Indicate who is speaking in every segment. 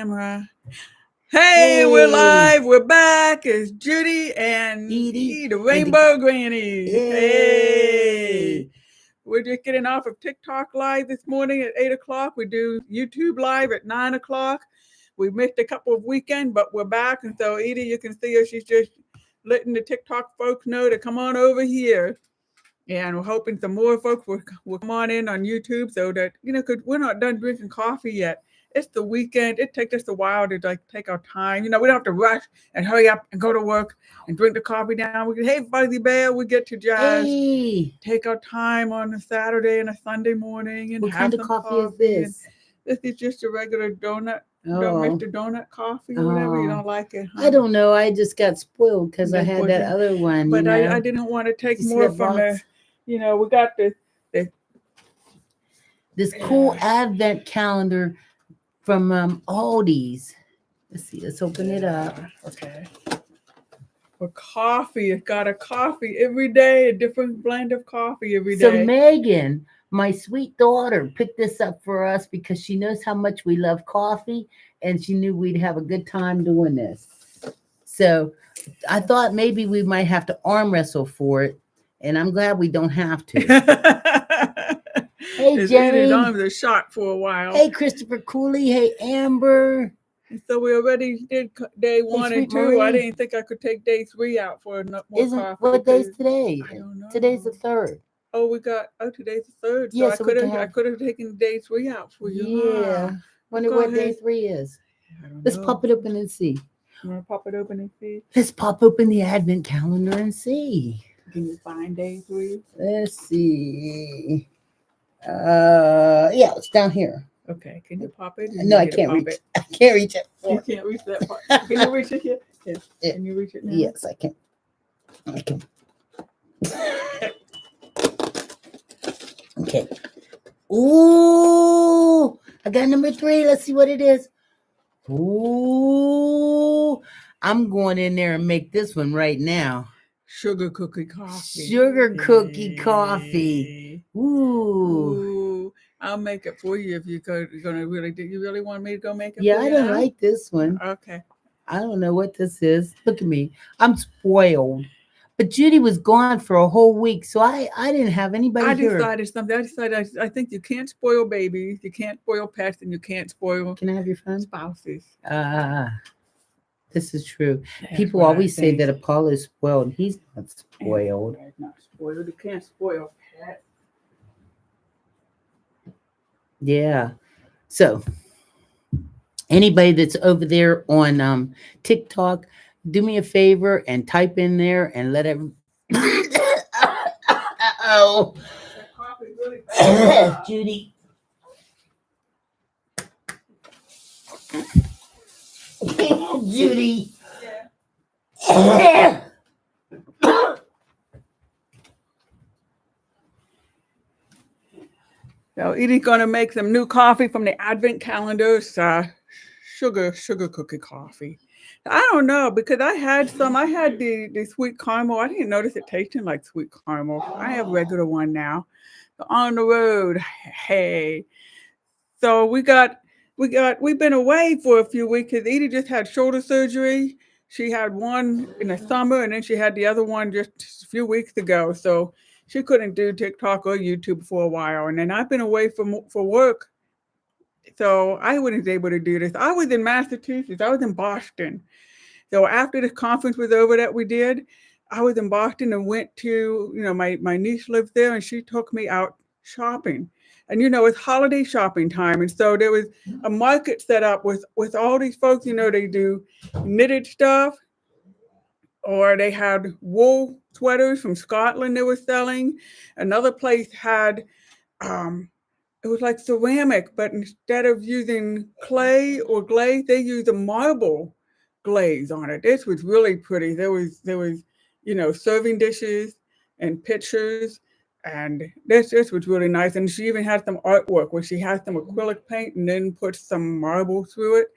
Speaker 1: Camera. Hey, we're
Speaker 2: Hey,
Speaker 1: live. We're back. It's Judy and
Speaker 2: Edie,
Speaker 1: the
Speaker 2: and the
Speaker 1: Rainbow Grannies. Hey,
Speaker 2: yay!
Speaker 1: we're just getting off of TikTok live this morning at 8 o'clock. We do YouTube live at 9 o'clock. We missed a couple of weekends, but we're back. And so, Edie, you can see her. She's just letting the TikTok folks know to come on over here. And we're hoping some more folks will come on in on YouTube so that, because we're not done drinking coffee yet. It's the weekend. It takes us a while to like take our time. We don't have to rush and hurry up and go to work and drink the coffee down. We get, hey, Fuzzy Bear, we get to just
Speaker 2: Hey,
Speaker 1: take our time on a Saturday and a Sunday morning and
Speaker 2: what
Speaker 1: have
Speaker 2: kind of
Speaker 1: some
Speaker 2: coffee is
Speaker 1: coffee. And
Speaker 2: this?
Speaker 1: this is just a regular donut,
Speaker 2: Oh,
Speaker 1: Mr. Donut coffee or whatever. You
Speaker 2: oh,
Speaker 1: don't like it,
Speaker 2: I
Speaker 1: huh?
Speaker 2: don't know. I just got spoiled because I
Speaker 1: That's
Speaker 2: had
Speaker 1: what
Speaker 2: that
Speaker 1: you,
Speaker 2: other one.
Speaker 1: but I didn't want to take
Speaker 2: You see
Speaker 1: more
Speaker 2: that
Speaker 1: from the,
Speaker 2: box?
Speaker 1: we got the
Speaker 2: This cool advent calendar from Aldi's. Let's see. Let's open it up.
Speaker 1: okay. For coffee, it's got a coffee every day, a different blend of coffee every
Speaker 2: So
Speaker 1: day.
Speaker 2: Megan, my sweet daughter, picked this up for us because she knows how much we love coffee, and she knew we'd have a good time doing this. So I thought maybe we might have to arm wrestle for it, and I'm glad we don't have to. Hey,
Speaker 1: His Edie's
Speaker 2: Jane.
Speaker 1: arms are shot for a while.
Speaker 2: Hey, Christopher Cooley. Hey, Amber.
Speaker 1: And so we already did day
Speaker 2: Hey,
Speaker 1: one and
Speaker 2: Sweet
Speaker 1: two. I
Speaker 2: Marie.
Speaker 1: didn't think I could take day three out for more
Speaker 2: Isn't
Speaker 1: coffee
Speaker 2: what day's
Speaker 1: because
Speaker 2: today?
Speaker 1: I don't
Speaker 2: Today's the
Speaker 1: know.
Speaker 2: 3rd.
Speaker 1: Today's the third, so
Speaker 2: Yeah, so we can
Speaker 1: I
Speaker 2: have.
Speaker 1: could have taken day three out for you, huh?
Speaker 2: Yeah.
Speaker 1: Well,
Speaker 2: Wonder
Speaker 1: go
Speaker 2: what day
Speaker 1: ahead.
Speaker 2: 3 is.
Speaker 1: I don't
Speaker 2: Let's
Speaker 1: know.
Speaker 2: pop it open and see.
Speaker 1: You want to pop it open and see?
Speaker 2: Let's pop open the advent calendar and see.
Speaker 1: Can you find day three?
Speaker 2: Let's see. Yeah, it's down here.
Speaker 1: Okay, can you pop it? You
Speaker 2: No,
Speaker 1: need
Speaker 2: I
Speaker 1: me to
Speaker 2: can't
Speaker 1: pop
Speaker 2: reach.
Speaker 1: it.
Speaker 2: I can't reach it.
Speaker 1: You can't reach that part. Can you reach it here? Yes. Can you reach it now?
Speaker 2: Yes, I can. I can. Okay. Ooh, I got number 3. Let's see what it is. Ooh, I'm going in there and make this one right now.
Speaker 1: Sugar cookie coffee.
Speaker 2: Sugar cookie coffee. Ooh.
Speaker 1: Ooh. I'll make it for you if you're gonna really do. You really want me to go make it
Speaker 2: Yeah,
Speaker 1: for
Speaker 2: I
Speaker 1: you
Speaker 2: don't
Speaker 1: now?
Speaker 2: like this one.
Speaker 1: Okay.
Speaker 2: I don't know what this is. Look at me. I'm spoiled. But Judy was gone for a whole week, so I didn't have anybody
Speaker 1: I
Speaker 2: here.
Speaker 1: decided something. I think you can't spoil babies, you can't spoil pets, and you can't spoil
Speaker 2: Can I have your phone?
Speaker 1: spouses.
Speaker 2: Ah, this is true.
Speaker 1: That's
Speaker 2: People
Speaker 1: what I
Speaker 2: always say
Speaker 1: think.
Speaker 2: that Apollo is spoiled. He's not spoiled.
Speaker 1: Not spoiled. You can't spoil pets.
Speaker 2: Yeah. So anybody that's over there on TikTok, do me a favor and type in there and let it. Oh,
Speaker 1: That coffee really bad.
Speaker 2: Judy. Judy.
Speaker 1: Yeah. So Edie's gonna make some new coffee from the advent calendars. Sugar cookie coffee. I don't know because I had some. I had the sweet caramel. I didn't notice it tasting like sweet caramel. I have regular one now. So on the road, hey. So we've been away for a few weeks because Edie just had shoulder surgery. She had one in the summer and then she had the other one just a few weeks ago. So she couldn't do TikTok or YouTube for a while. And then I've been away for work, so I wasn't able to do this. I was in Massachusetts. I was in Boston. So after the conference was over that we did, I was in Boston and went to, my niece lives there and she took me out shopping. And it's holiday shopping time. And so there was a market set up with all these folks, they do knitted stuff, or they had wool sweaters from Scotland they were selling. Another place had it was like ceramic, but instead of using clay or glaze, they used a marble glaze on it. This was really pretty. There was serving dishes and pictures, and this was really nice. And she even had some artwork where she had some acrylic paint and then put some marble through it.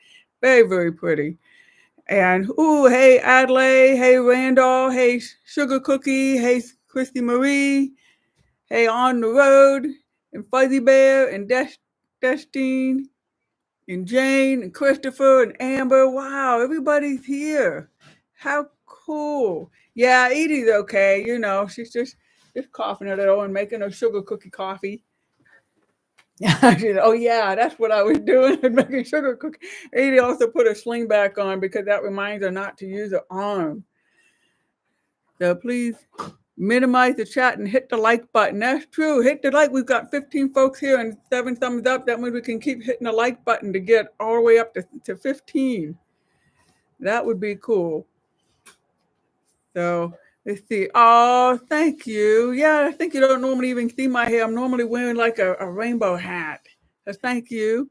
Speaker 1: Very very pretty. And ooh, hey Adelaide, hey Randall, hey Sugar Cookie, hey Christy Marie, hey On the Road, and Fuzzy Bear and Destine. and Jane and Christopher and Amber. Wow, everybody's here. How cool. Yeah, Edie's okay. You know, she's just coughing a little and making her sugar cookie coffee. She said, oh yeah, that's what I was doing, making sugar cookie. Edie also put her sling back on because that reminds her not to use her arm. So please minimize the chat and hit the like button. That's true. Hit the like. We've got 15 folks here and 7 thumbs up. That means we can keep hitting the like button to get all the way up to 15. That would be cool. So let's see. Oh, thank you. Yeah, I think you don't normally even see my hair. I'm normally wearing like a rainbow hat. So thank you.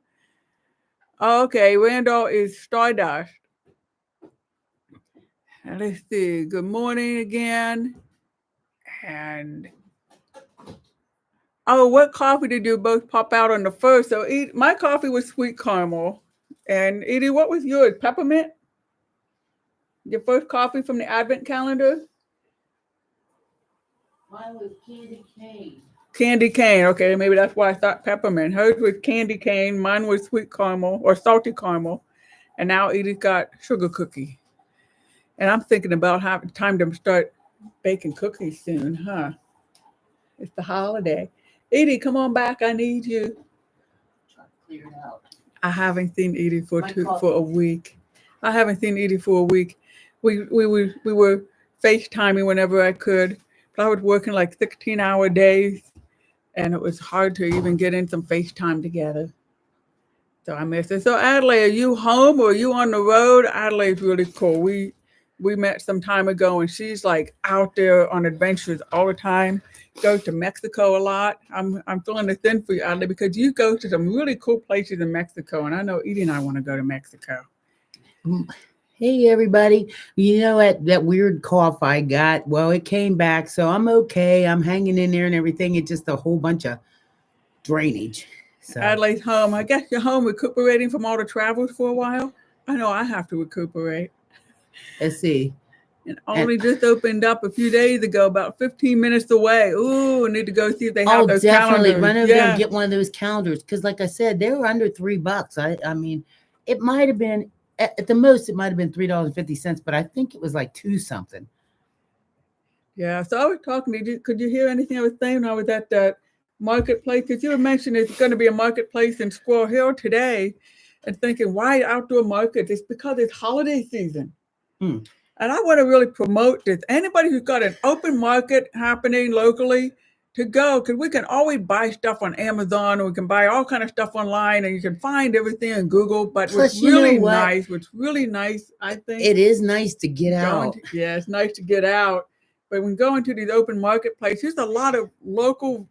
Speaker 1: Okay, Randall is Stardust. And let's see. Good morning again. And oh, what coffee did you both pop out on the first? So my coffee was sweet caramel. And Edie, what was yours? Peppermint? Your first coffee from the Advent calendar?
Speaker 2: Mine was candy cane.
Speaker 1: Candy cane. Okay, maybe that's why I thought peppermint. Hers was candy cane. Mine was sweet caramel or salty caramel. And now Edie's got sugar cookie. And I'm thinking about having time to start baking cookies soon, huh? It's the holiday. Edie, come on back. I need you.
Speaker 2: Try to clear it out.
Speaker 1: I haven't seen Edie for a week. I haven't seen Edie for a week. We were FaceTiming whenever I could, but I was working like 16-hour days, and it was hard to even get in some FaceTime together. So I missed it. So Adelaide, are you home or are you on the road? Adelaide's really cool. We met some time ago, and she's like out there on adventures all the time. Goes to Mexico a lot. I'm feeling the thin for you, Adelaide, because you go to some really cool places in Mexico, and I know Edie and I want to go to Mexico.
Speaker 2: Hey everybody, you know that weird cough I got? Well, it came back, so I'm okay. I'm hanging in there and everything. It's just a whole bunch of drainage. So
Speaker 1: Adelaide's home. I guess you're home recuperating from all the travels for a while. I know I have to recuperate.
Speaker 2: Let's see.
Speaker 1: And only just opened up a few days ago, about 15 minutes away. Ooh, I need to go see if they have those
Speaker 2: definitely
Speaker 1: calendars.
Speaker 2: Run over there and get one of those calendars, because like I said, they were under $3. I mean, it might have been at the most, it might have been $3.50, but I think it was like $2 something.
Speaker 1: Yeah, so I was talking to you. Could you hear anything I was saying when I was at that marketplace? Because you were mentioning it's going to be a marketplace in Squirrel Hill today, and thinking, why outdoor markets? It's because it's holiday season. And I want to really promote this. Anybody who's got an open market happening locally, to go, because we can always buy stuff on Amazon, or we can buy all kind of stuff online, and you can find everything in Google. But what's really nice, I think,
Speaker 2: it is nice to get out.
Speaker 1: Yeah, it's nice to get out. But when going to these open marketplaces, there's a lot of local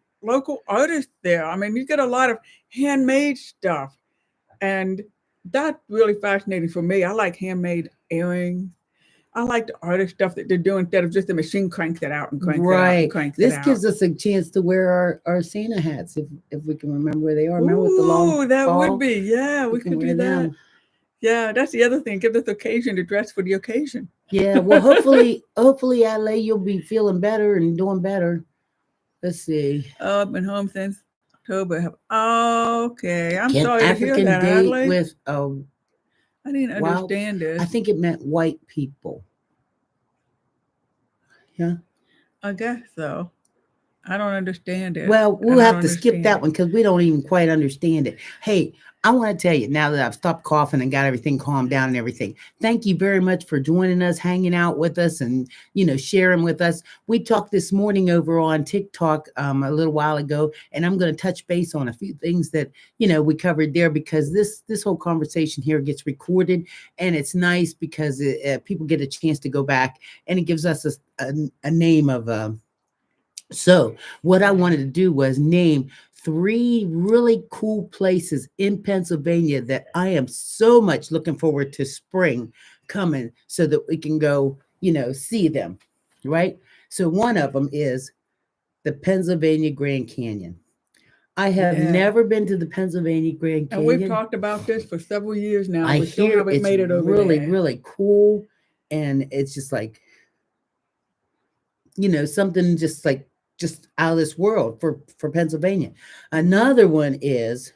Speaker 1: artists there. I mean, you get a lot of handmade stuff, and that's really fascinating for me. I like handmade earrings. I like the artist stuff that they're doing instead of just the machine cranks it out and cranks it out and cranks it out.
Speaker 2: This gives us a chance to wear our Santa hats if we can remember where they are. Remember with the long
Speaker 1: that
Speaker 2: fall?
Speaker 1: would be. Yeah, we could do that. Them. Yeah, that's the other thing. Give us occasion to dress for the occasion.
Speaker 2: Yeah, well, hopefully, Adelaide, you'll be feeling better and doing better. Let's see.
Speaker 1: Oh, I've been home since October. Okay, I'm
Speaker 2: Can
Speaker 1: sorry
Speaker 2: African
Speaker 1: to hear that,
Speaker 2: date
Speaker 1: Adelaide.
Speaker 2: with
Speaker 1: I didn't understand it.
Speaker 2: I think it meant white people. Yeah.
Speaker 1: I guess so. I don't understand it.
Speaker 2: Well, we'll have to skip that one because we don't even quite understand it. Hey, I want to tell you, now that I've stopped coughing and got everything calmed down and everything, thank you very much for joining us, hanging out with us, and, sharing with us. We talked this morning over on TikTok a little while ago, and I'm going to touch base on a few things that, we covered there, because this whole conversation here gets recorded, and it's nice because people get a chance to go back, and it gives us a name of So what I wanted to do was name 3 really cool places in Pennsylvania that I am so much looking forward to spring coming so that we can go, see them, right? So one of them is the Pennsylvania Grand Canyon. I have never been to the Pennsylvania Grand Canyon.
Speaker 1: And we've talked about this for several years now.
Speaker 2: I hear it's
Speaker 1: made it over
Speaker 2: really,
Speaker 1: there.
Speaker 2: really cool. And it's just like, something just out of this world for Pennsylvania. Another one is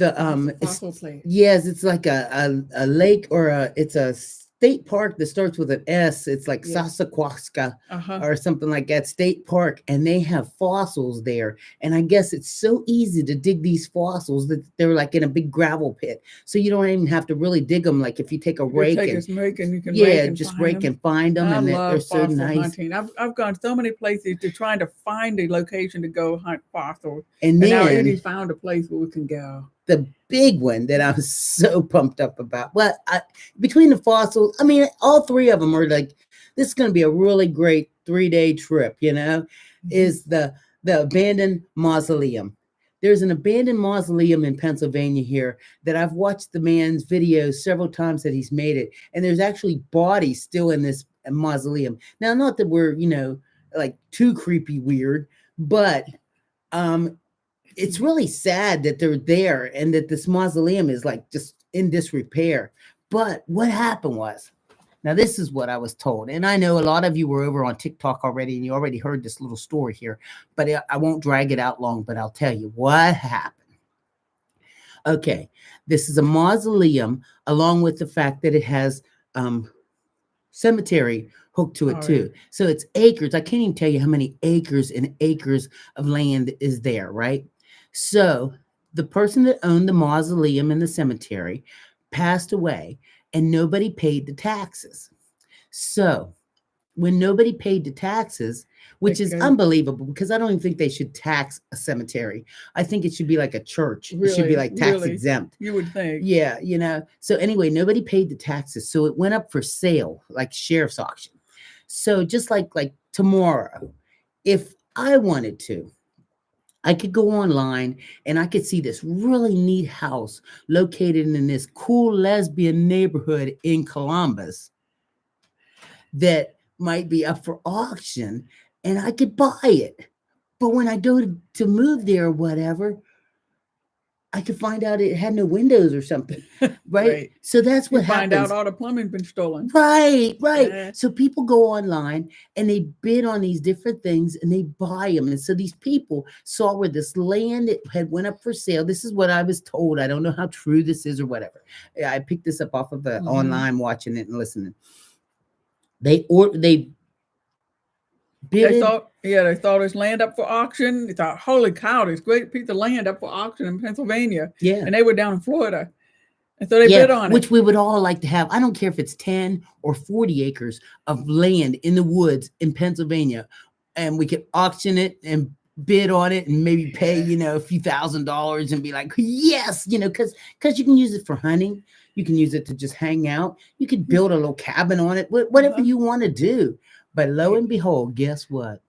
Speaker 2: The
Speaker 1: It's a
Speaker 2: it's
Speaker 1: fossil place.
Speaker 2: yes, it's like a lake or it's a state park that starts with an S. It's like
Speaker 1: Yeah.
Speaker 2: Sasaquasca
Speaker 1: Uh-huh.
Speaker 2: or something like that, state park, and they have fossils there. And I guess it's so easy to dig these fossils that they're like in a big gravel pit. So you don't even have to really dig them. Like if you take a
Speaker 1: You just
Speaker 2: rake
Speaker 1: take
Speaker 2: and
Speaker 1: a rake and you can rake
Speaker 2: yeah,
Speaker 1: and
Speaker 2: just
Speaker 1: find
Speaker 2: rake
Speaker 1: them.
Speaker 2: and find them,
Speaker 1: I
Speaker 2: and they're
Speaker 1: love
Speaker 2: so
Speaker 1: fossil
Speaker 2: nice.
Speaker 1: hunting. I've gone so many places to trying to find a location to go hunt fossils.
Speaker 2: And
Speaker 1: And now Edie
Speaker 2: then
Speaker 1: found a place where we can go.
Speaker 2: the big one that I'm so pumped up about. Well, between the fossils, I mean, all three of them are like, this is going to be a really great 3-day trip.
Speaker 1: Mhm.
Speaker 2: Is the abandoned mausoleum. There's an abandoned mausoleum in Pennsylvania here that I've watched the man's videos several times that he's made it, and there's actually bodies still in this mausoleum. Now, not that we're like too creepy weird, but um it's really sad that they're there and that this mausoleum is like just in disrepair. But what happened was, now this is what I was told, and I know a lot of you were over on TikTok already, and you already heard this little story here, but I won't drag it out long. But I'll tell you what happened. Okay, this is a mausoleum, along with the fact that it has cemetery hooked to it
Speaker 1: Oh, yeah.
Speaker 2: too. So it's acres. I can't even tell you how many acres and acres of land is there, right? So the person that owned the mausoleum and the cemetery passed away, and nobody paid the taxes. So when nobody paid the taxes, which is
Speaker 1: Because
Speaker 2: unbelievable because I don't even think they should tax a cemetery. I think it should be like a church. It should be
Speaker 1: really,
Speaker 2: like tax
Speaker 1: really,
Speaker 2: exempt.
Speaker 1: you would think.
Speaker 2: Yeah, So anyway, nobody paid the taxes, so it went up for sale, like sheriff's auction. So just like tomorrow, if I wanted to, I could go online and I could see this really neat house located in this cool lesbian neighborhood in Columbus that might be up for auction, and I could buy it. But when I go to move there or whatever, I could find out it had no windows or something, right?
Speaker 1: Right.
Speaker 2: So that's
Speaker 1: You
Speaker 2: what
Speaker 1: find out
Speaker 2: happens.
Speaker 1: all the plumbing's been stolen.
Speaker 2: Right, right.
Speaker 1: Yeah.
Speaker 2: So people go online and they bid on these different things and they buy them. And so these people saw where this land it had went up for sale. This is what I was told. I don't know how true this is or whatever. I picked this up off of
Speaker 1: Mhm.
Speaker 2: online, watching it and listening. They
Speaker 1: They
Speaker 2: bidded.
Speaker 1: thought, yeah, they thought this land up for auction. They thought, holy cow, this great piece of land up for auction in Pennsylvania.
Speaker 2: Yeah.
Speaker 1: And they were down in Florida. And so they
Speaker 2: Yeah,
Speaker 1: bid on it.
Speaker 2: which we would all like to have. I don't care if it's 10 or 40 acres of land in the woods in Pennsylvania, and we could auction it and bid on it and maybe pay, a few $1,000s and be like, yes, because you can use it for hunting. You can use it to just hang out. You could build a little cabin on it, whatever
Speaker 1: Uh-huh.
Speaker 2: you want to do. But lo and behold, guess what?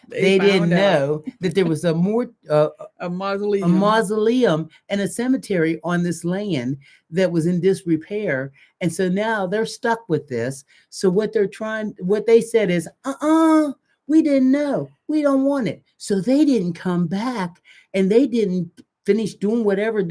Speaker 1: They
Speaker 2: They didn't
Speaker 1: found out
Speaker 2: know that there was a
Speaker 1: a
Speaker 2: a
Speaker 1: mausoleum.
Speaker 2: mausoleum and a cemetery on this land that was in disrepair. And so now they're stuck with this. So what they said is, we didn't know. We don't want it. So they didn't come back and they didn't finish doing whatever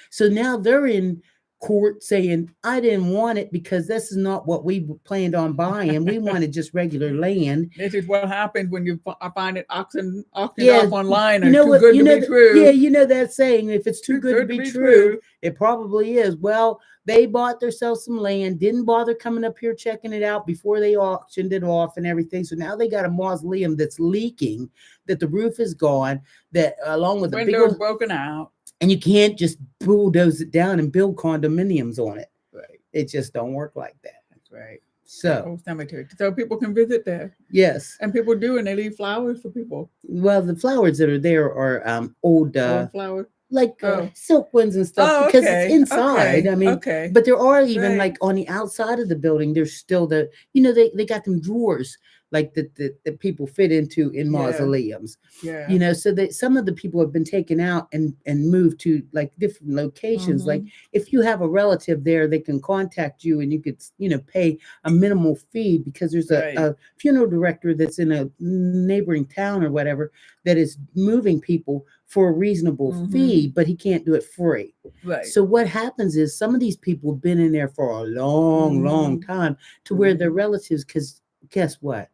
Speaker 2: so now they're in court saying, I didn't want it because this is not what we planned on buying. We wanted just regular land.
Speaker 1: This is what happens when you find it auctioned
Speaker 2: Yeah,
Speaker 1: off online
Speaker 2: you
Speaker 1: and it's
Speaker 2: know
Speaker 1: too
Speaker 2: what?
Speaker 1: good to be
Speaker 2: Yeah,
Speaker 1: true.
Speaker 2: you know that saying. If it's too
Speaker 1: Too
Speaker 2: good to
Speaker 1: good to
Speaker 2: be
Speaker 1: be
Speaker 2: true,
Speaker 1: true.
Speaker 2: it probably is. Well, they bought themselves some land, didn't bother coming up here checking it out before they auctioned it off and everything. So now they got a mausoleum that's leaking, that the roof is gone, that along with a big
Speaker 1: Windows
Speaker 2: old,
Speaker 1: broken out.
Speaker 2: and you can't just bulldoze it down and build condominiums on it.
Speaker 1: Right.
Speaker 2: It just don't work like that.
Speaker 1: That's right. That
Speaker 2: So
Speaker 1: old cemetery. So people can visit there.
Speaker 2: yes,
Speaker 1: And people do, and they leave flowers for people.
Speaker 2: well, the flowers that are there are old.
Speaker 1: Old flowers.
Speaker 2: Like
Speaker 1: Oh.
Speaker 2: silk ones and stuff
Speaker 1: Oh,
Speaker 2: because it's
Speaker 1: okay.
Speaker 2: inside.
Speaker 1: Okay.
Speaker 2: I mean,
Speaker 1: Okay.
Speaker 2: but there are even
Speaker 1: Right.
Speaker 2: like on the outside of the building, there's still they got them drawers like that people fit into in
Speaker 1: Yeah.
Speaker 2: mausoleums.
Speaker 1: Yeah.
Speaker 2: So that some of the people have been taken out and moved to like different locations. Like
Speaker 1: Mhm.
Speaker 2: if you have a relative there, they can contact you and you could pay a minimal fee because there's
Speaker 1: Right.
Speaker 2: a funeral director that's in a neighboring town or whatever that is moving people for a reasonable
Speaker 1: Mhm.
Speaker 2: fee, but he can't do it free.
Speaker 1: Right.
Speaker 2: So what happens is some of these people have been in there for a long, long
Speaker 1: Mhm.
Speaker 2: time to where their
Speaker 1: Mhm.
Speaker 2: relatives, because guess what?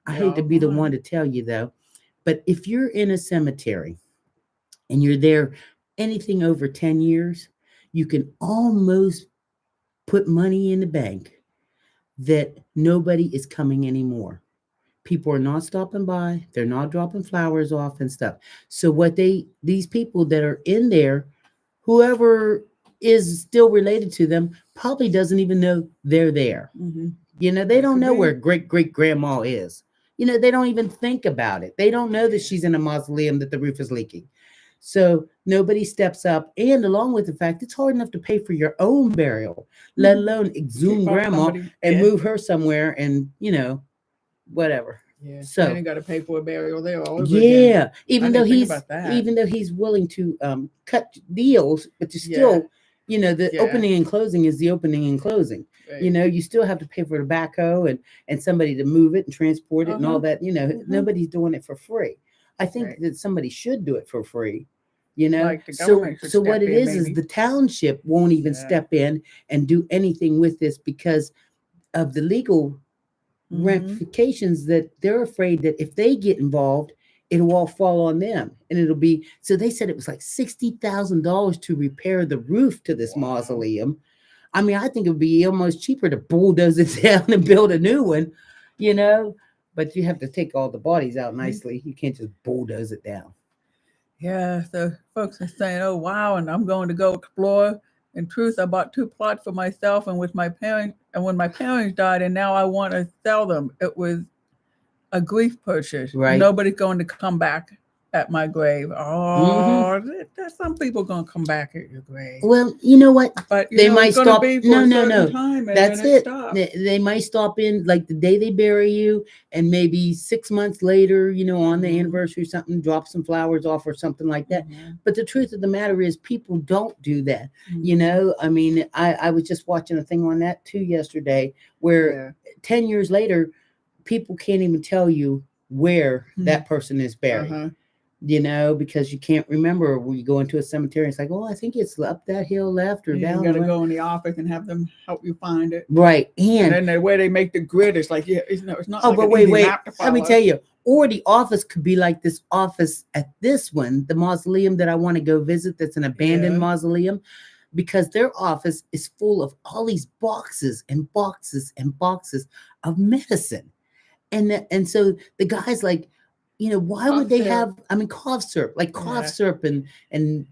Speaker 2: I
Speaker 1: They're
Speaker 2: hate to
Speaker 1: all
Speaker 2: be the one
Speaker 1: gone.
Speaker 2: to tell you though, but if you're in a cemetery and you're there anything over 10 years, you can almost put money in the bank that nobody is coming anymore. People are not stopping by, they're not dropping flowers off and stuff. So what these people that are in there, whoever is still related to them probably doesn't even know they're there.
Speaker 1: Mm-hmm.
Speaker 2: They
Speaker 1: That
Speaker 2: don't
Speaker 1: could
Speaker 2: know where
Speaker 1: be.
Speaker 2: great grandma is. They don't even think about it. They don't know that she's in a mausoleum, that the roof is leaking. So nobody steps up. And along with the fact, it's hard enough to pay for your own burial, let
Speaker 1: Mm-hmm.
Speaker 2: alone
Speaker 1: Keep
Speaker 2: exhume
Speaker 1: off
Speaker 2: grandma
Speaker 1: somebody.
Speaker 2: and
Speaker 1: Yeah.
Speaker 2: move her somewhere and, whatever.
Speaker 1: Yeah. Then
Speaker 2: So
Speaker 1: you got to pay for a burial there all over again.
Speaker 2: yeah,
Speaker 1: I didn't think about that.
Speaker 2: even though he's willing to cut deals, but you
Speaker 1: Yeah.
Speaker 2: still, the
Speaker 1: Yeah.
Speaker 2: opening and closing is the opening and closing.
Speaker 1: Right.
Speaker 2: You still have to pay for the backhoe and somebody to move it and transport it and all
Speaker 1: Uh-huh.
Speaker 2: that. Nobody's doing it for free. I think
Speaker 1: Right.
Speaker 2: that somebody should do it for free.
Speaker 1: Like the
Speaker 2: So
Speaker 1: government should
Speaker 2: what
Speaker 1: step
Speaker 2: it
Speaker 1: in,
Speaker 2: is
Speaker 1: maybe.
Speaker 2: the township won't even
Speaker 1: Yeah.
Speaker 2: step in and do anything with this because of the legal
Speaker 1: Mm-hmm.
Speaker 2: ramifications, that they're afraid that if they get involved, it'll all fall on them. And it'll be, so they said it was like $60,000 to repair the roof to this
Speaker 1: Wow.
Speaker 2: mausoleum. I mean, I think it would be almost cheaper to bulldoze it down and build a new one, you know, but you have to take all the bodies out
Speaker 1: Mhm.
Speaker 2: nicely. You can't just bulldoze it down.
Speaker 1: Yeah. So folks are saying, "Oh wow," and I'm going to go explore. In truth, I bought 2 plots for myself and with my parents. And when my parents died, and now I want to sell them. It was a grief purchase.
Speaker 2: Right.
Speaker 1: Nobody's going to come back at my grave.
Speaker 2: Hmm.
Speaker 1: Oh, there's some people going to come back at your grave.
Speaker 2: Well, you know what?
Speaker 1: But
Speaker 2: They
Speaker 1: it's
Speaker 2: might
Speaker 1: going to
Speaker 2: stop.
Speaker 1: be for
Speaker 2: No,
Speaker 1: a
Speaker 2: no,
Speaker 1: certain
Speaker 2: no.
Speaker 1: time, and then
Speaker 2: That's
Speaker 1: it
Speaker 2: it.
Speaker 1: stops.
Speaker 2: They might stop in like the day they bury you, and maybe 6 months later, on the
Speaker 1: Mm-hmm.
Speaker 2: anniversary or something, drop some flowers off or something like that.
Speaker 1: Mm-hmm.
Speaker 2: But the truth of the matter is, people don't do that.
Speaker 1: Mm-hmm.
Speaker 2: I mean, I was just watching a thing on that too yesterday, where
Speaker 1: Yeah.
Speaker 2: 10 years later, people can't even tell you where
Speaker 1: Hmm.
Speaker 2: that person is buried.
Speaker 1: Uh-huh.
Speaker 2: Because you can't remember when you go into a cemetery. It's like, oh, I think it's up that hill left or
Speaker 1: You
Speaker 2: down
Speaker 1: got
Speaker 2: the
Speaker 1: to
Speaker 2: left.
Speaker 1: go in the office and have them help you find it.
Speaker 2: Right.
Speaker 1: And
Speaker 2: And
Speaker 1: then the way they make the grid, it's like, yeah, it's not
Speaker 2: oh,
Speaker 1: like
Speaker 2: but
Speaker 1: an
Speaker 2: wait,
Speaker 1: easy
Speaker 2: wait.
Speaker 1: map to
Speaker 2: Let me
Speaker 1: follow.
Speaker 2: tell you. Or the office could be like this office at this one, the mausoleum that I want to go visit, that's an abandoned
Speaker 1: Yeah.
Speaker 2: mausoleum, because their office is full of all these boxes and boxes and boxes of medicine. And so the guy's like, why would
Speaker 1: Cough
Speaker 2: they
Speaker 1: syrup.
Speaker 2: have, I mean, cough syrup, like cough
Speaker 1: Yeah.
Speaker 2: syrup and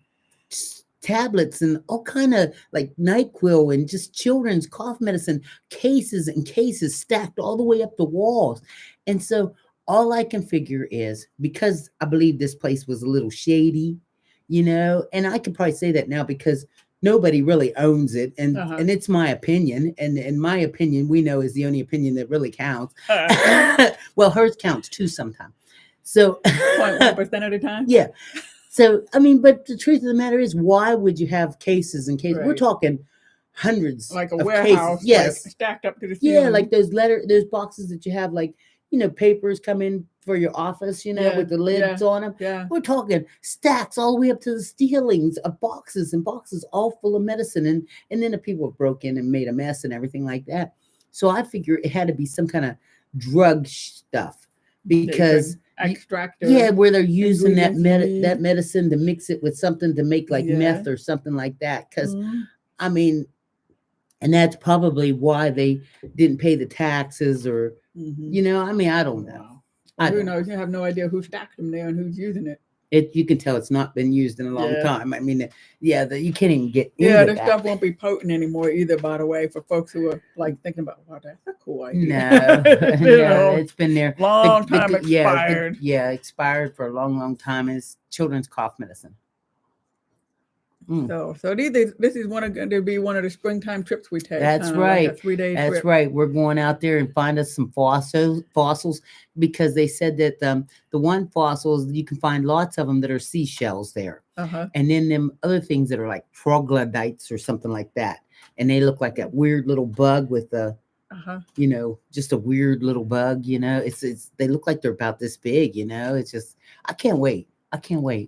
Speaker 2: tablets and all kind of like NyQuil and just children's cough medicine, cases and cases stacked all the way up the walls. And so all I can figure is, because I believe this place was a little shady, and I could probably say that now because nobody really owns it, and
Speaker 1: Uh-huh.
Speaker 2: and it's my opinion, and my opinion, we know, is the only opinion that really counts. Well, hers counts too sometimes. So
Speaker 1: 0.1% of the time.
Speaker 2: yeah. So, I mean, but the truth of the matter is, why would you have cases and cases? We're
Speaker 1: Right.
Speaker 2: talking hundreds
Speaker 1: Like a
Speaker 2: of cases.
Speaker 1: warehouse, like
Speaker 2: Yes.
Speaker 1: stacked up to the
Speaker 2: Yeah,
Speaker 1: ceiling.
Speaker 2: like those boxes that you have, like, papers come in for your office,
Speaker 1: Yeah.
Speaker 2: with the lids on them.
Speaker 1: Yeah.
Speaker 2: We're talking stacks all the way up to the ceilings of boxes and boxes all full of medicine. And then the people broke in and made a mess and everything like that. So I figure it had to be some kind of drug stuff,
Speaker 1: That you
Speaker 2: because
Speaker 1: could extract the
Speaker 2: yeah, where they're using that
Speaker 1: ingredients you
Speaker 2: that
Speaker 1: need.
Speaker 2: medicine to mix it with something to make like
Speaker 1: Yeah.
Speaker 2: meth or something like that. Because
Speaker 1: Mhm.
Speaker 2: I mean, and that's probably why they didn't pay the taxes, or
Speaker 1: Mhm.
Speaker 2: I mean, I don't know.
Speaker 1: Wow.
Speaker 2: I
Speaker 1: Who
Speaker 2: don't know.
Speaker 1: knows? You have no idea who stacked them there and who's using it.
Speaker 2: You can tell it's not been used in a long
Speaker 1: Yeah.
Speaker 2: time. I mean, yeah, you can't even get
Speaker 1: Yeah,
Speaker 2: into
Speaker 1: this
Speaker 2: that.
Speaker 1: stuff won't be potent anymore either, by the way, for folks who are like thinking about, wow, that's a cool idea.
Speaker 2: No,
Speaker 1: You
Speaker 2: no,
Speaker 1: know,
Speaker 2: it's been there.
Speaker 1: long time
Speaker 2: Yeah,
Speaker 1: expired.
Speaker 2: expired for a long, long time. It's children's cough medicine. Mm.
Speaker 1: So this is going to be one of the springtime trips we take.
Speaker 2: That's
Speaker 1: Like
Speaker 2: right.
Speaker 1: a 3-day
Speaker 2: That's
Speaker 1: trip.
Speaker 2: right. We're going out there and find us some fossils, because they said that the one fossils, you can find lots of them that are seashells there,
Speaker 1: Uh-huh.
Speaker 2: and then them other things that are like troglodytes or something like that, and they look like that weird little bug with a
Speaker 1: Uh-huh.
Speaker 2: just a weird little bug. It's they look like they're about this big. It's just, I can't wait.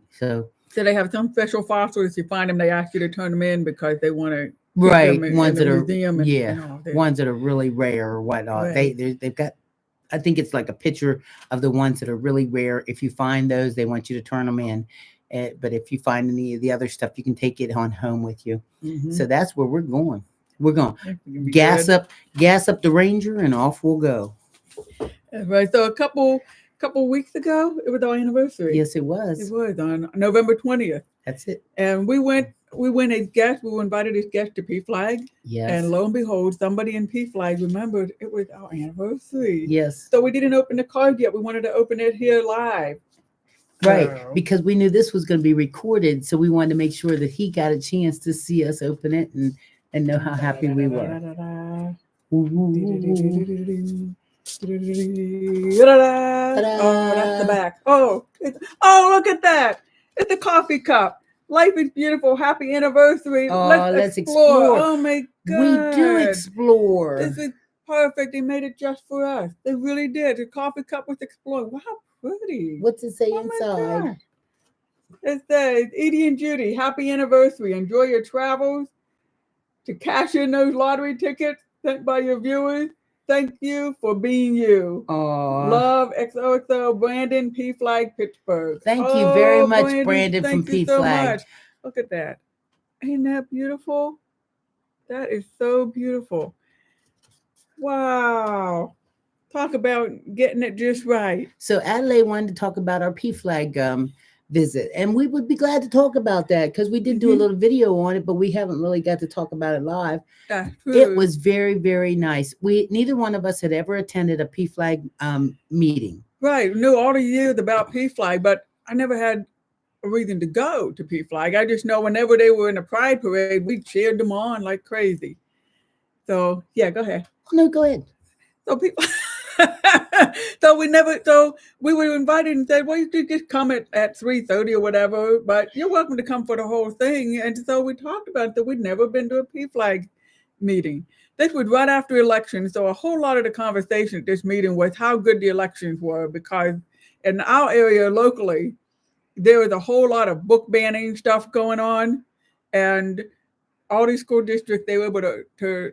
Speaker 2: So
Speaker 1: they have some special fossils. You find them, they ask you to turn them in because they want to
Speaker 2: right,
Speaker 1: them in
Speaker 2: ones
Speaker 1: the
Speaker 2: that are
Speaker 1: museum and all this.
Speaker 2: ones that are really rare or whatnot.
Speaker 1: Right.
Speaker 2: They've got, I think it's like a picture of the ones that are really rare. If you find those, they want you to turn them in. But if you find any of the other stuff, you can take it on home with you.
Speaker 1: Mhm.
Speaker 2: So that's where we're going. We're going
Speaker 1: It's gonna be
Speaker 2: gas
Speaker 1: good.
Speaker 2: up the Ranger, and off we'll go.
Speaker 1: Right. So a couple weeks ago, it was our anniversary.
Speaker 2: Yes, it
Speaker 1: It
Speaker 2: was.
Speaker 1: was on November 20th.
Speaker 2: That's it.
Speaker 1: And we went as guests, we were invited as guests to P Flag.
Speaker 2: Yes.
Speaker 1: And lo and behold, somebody in P Flag remembered it was our anniversary.
Speaker 2: Yes.
Speaker 1: So we didn't open the card yet. We wanted to open it here live.
Speaker 2: Right.
Speaker 1: So,
Speaker 2: Because we knew this was going to be recorded. So we wanted to make sure that he got a chance to see us open it and know how happy we were.
Speaker 1: da-da-da-da-da-da.
Speaker 2: Ooh, ooh, ooh, ooh.
Speaker 1: Oh, that's the back. Oh, look at that. It's a coffee cup. Life is beautiful. Happy anniversary.
Speaker 2: Oh,
Speaker 1: Let's
Speaker 2: let's
Speaker 1: explore.
Speaker 2: explore.
Speaker 1: Oh my God.
Speaker 2: We do explore.
Speaker 1: This is perfect. They made it just for us. They really did. The coffee cup was explored. Wow, pretty.
Speaker 2: What's it say
Speaker 1: Oh my
Speaker 2: inside?
Speaker 1: gosh. It says, Edie and Judy, happy anniversary. Enjoy your travels. To cash in those lottery tickets sent by your viewers, thank you for being you.
Speaker 2: Oh,
Speaker 1: Love XOXO Brandon P Flag Pittsburgh.
Speaker 2: thank you very
Speaker 1: Oh,
Speaker 2: much, Brandon from
Speaker 1: thank you
Speaker 2: P
Speaker 1: so
Speaker 2: Flag.
Speaker 1: much. Look at that. Ain't that beautiful? That is so beautiful. Wow. Talk about getting it just right.
Speaker 2: So Adelaide wanted to talk about our P Flag visit, and we would be glad to talk about that because we did do a
Speaker 1: Mhm.
Speaker 2: little video on it, but we haven't really got to talk about it live.
Speaker 1: That's
Speaker 2: It
Speaker 1: true.
Speaker 2: was very, very nice. We neither one of us had ever attended a P Flag meeting.
Speaker 1: Right. Knew all the years about P Flag, but I never had a reason to go to P Flag. I just know whenever they were in a pride parade, we cheered them on like crazy. So yeah, go ahead.
Speaker 2: No, go ahead.
Speaker 1: So people, so we were invited and said, well, you could just come at 3:30 or whatever, but you're welcome to come for the whole thing. And so we talked about that we'd never been to a P Flag meeting. This was right after elections, so a whole lot of the conversation at this meeting was how good the elections were because in our area locally, there was a whole lot of book banning stuff going on, and all these school districts they were able to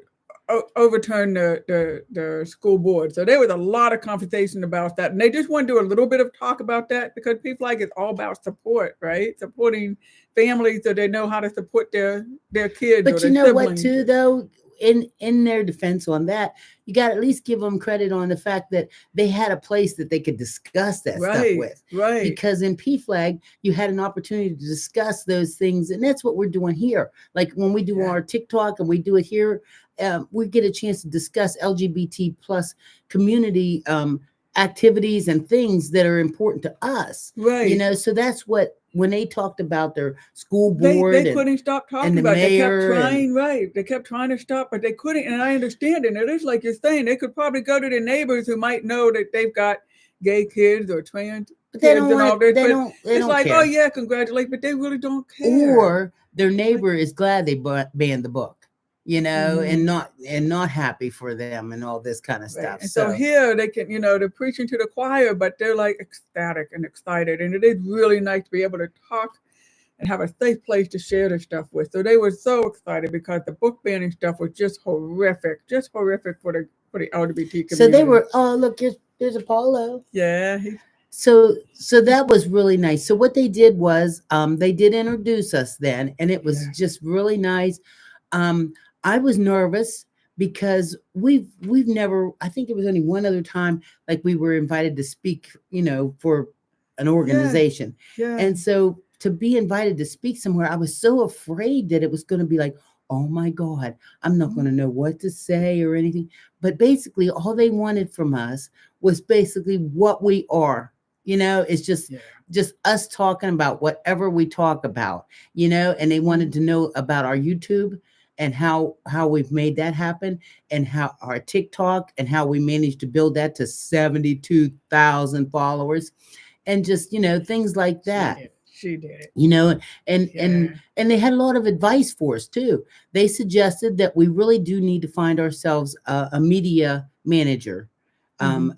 Speaker 1: overturn the school board. So there was a lot of conversation about that, and they just want to do a little bit of talk about that because people like it's all about support, right? Supporting families so they know how to support their kids or
Speaker 2: But you
Speaker 1: their
Speaker 2: know what,
Speaker 1: siblings.
Speaker 2: too, though, in their defense on that, you got to at least give them credit on the fact that they had a place that they could discuss that stuff
Speaker 1: Right,
Speaker 2: with.
Speaker 1: right.
Speaker 2: Because in P Flag, you had an opportunity to discuss those things, and that's what we're doing here. Like when we do
Speaker 1: Yeah.
Speaker 2: our TikTok and we do it here, we get a chance to discuss LGBT plus community activities and things that are important to us.
Speaker 1: Right.
Speaker 2: You know, so that's what when they talked about their school
Speaker 1: They
Speaker 2: board
Speaker 1: couldn't stop talking
Speaker 2: the
Speaker 1: about it. They kept
Speaker 2: mayor and-
Speaker 1: trying, right. They kept trying to stop, but they couldn't. And I understand it. It is like you're saying, they could probably go to their neighbors who might know that they've got gay kids or trans
Speaker 2: but they
Speaker 1: kids
Speaker 2: don't
Speaker 1: and all
Speaker 2: want
Speaker 1: this.
Speaker 2: they
Speaker 1: But
Speaker 2: don't they
Speaker 1: it's
Speaker 2: don't
Speaker 1: like,
Speaker 2: care.
Speaker 1: oh yeah, congratulate, but they really don't care.
Speaker 2: Or their neighbor is glad they banned the book, you know,
Speaker 1: Mhm.
Speaker 2: and not happy for them and all this kind of
Speaker 1: Right.
Speaker 2: stuff.
Speaker 1: And so here they can, they're preaching to the choir, but they're like ecstatic and excited. And it is really nice to be able to talk and have a safe place to share this stuff with. So they were so excited because the book banning stuff was just horrific for the LGBT community.
Speaker 2: So they were, oh look, there's Apollo.
Speaker 1: Yeah.
Speaker 2: So that was really nice. So what they did was they did introduce us then, and it was just really nice. I was nervous because we've never, I think it was only one other time like we were invited to speak, for an organization.
Speaker 1: Yeah.
Speaker 2: And so to be invited to speak somewhere, I was so afraid that it was going to be like, oh my God, I'm not going to know what to say or anything. But basically all they wanted from us was basically what we are. It's just us talking about whatever we talk about, and they wanted to know about our YouTube and how we've made that happen, and how our TikTok and how we managed to build that to 72,000 followers, and just, things like that.
Speaker 1: She did it.
Speaker 2: And they had a lot of advice for us too. They suggested that we really do need to find ourselves a media manager.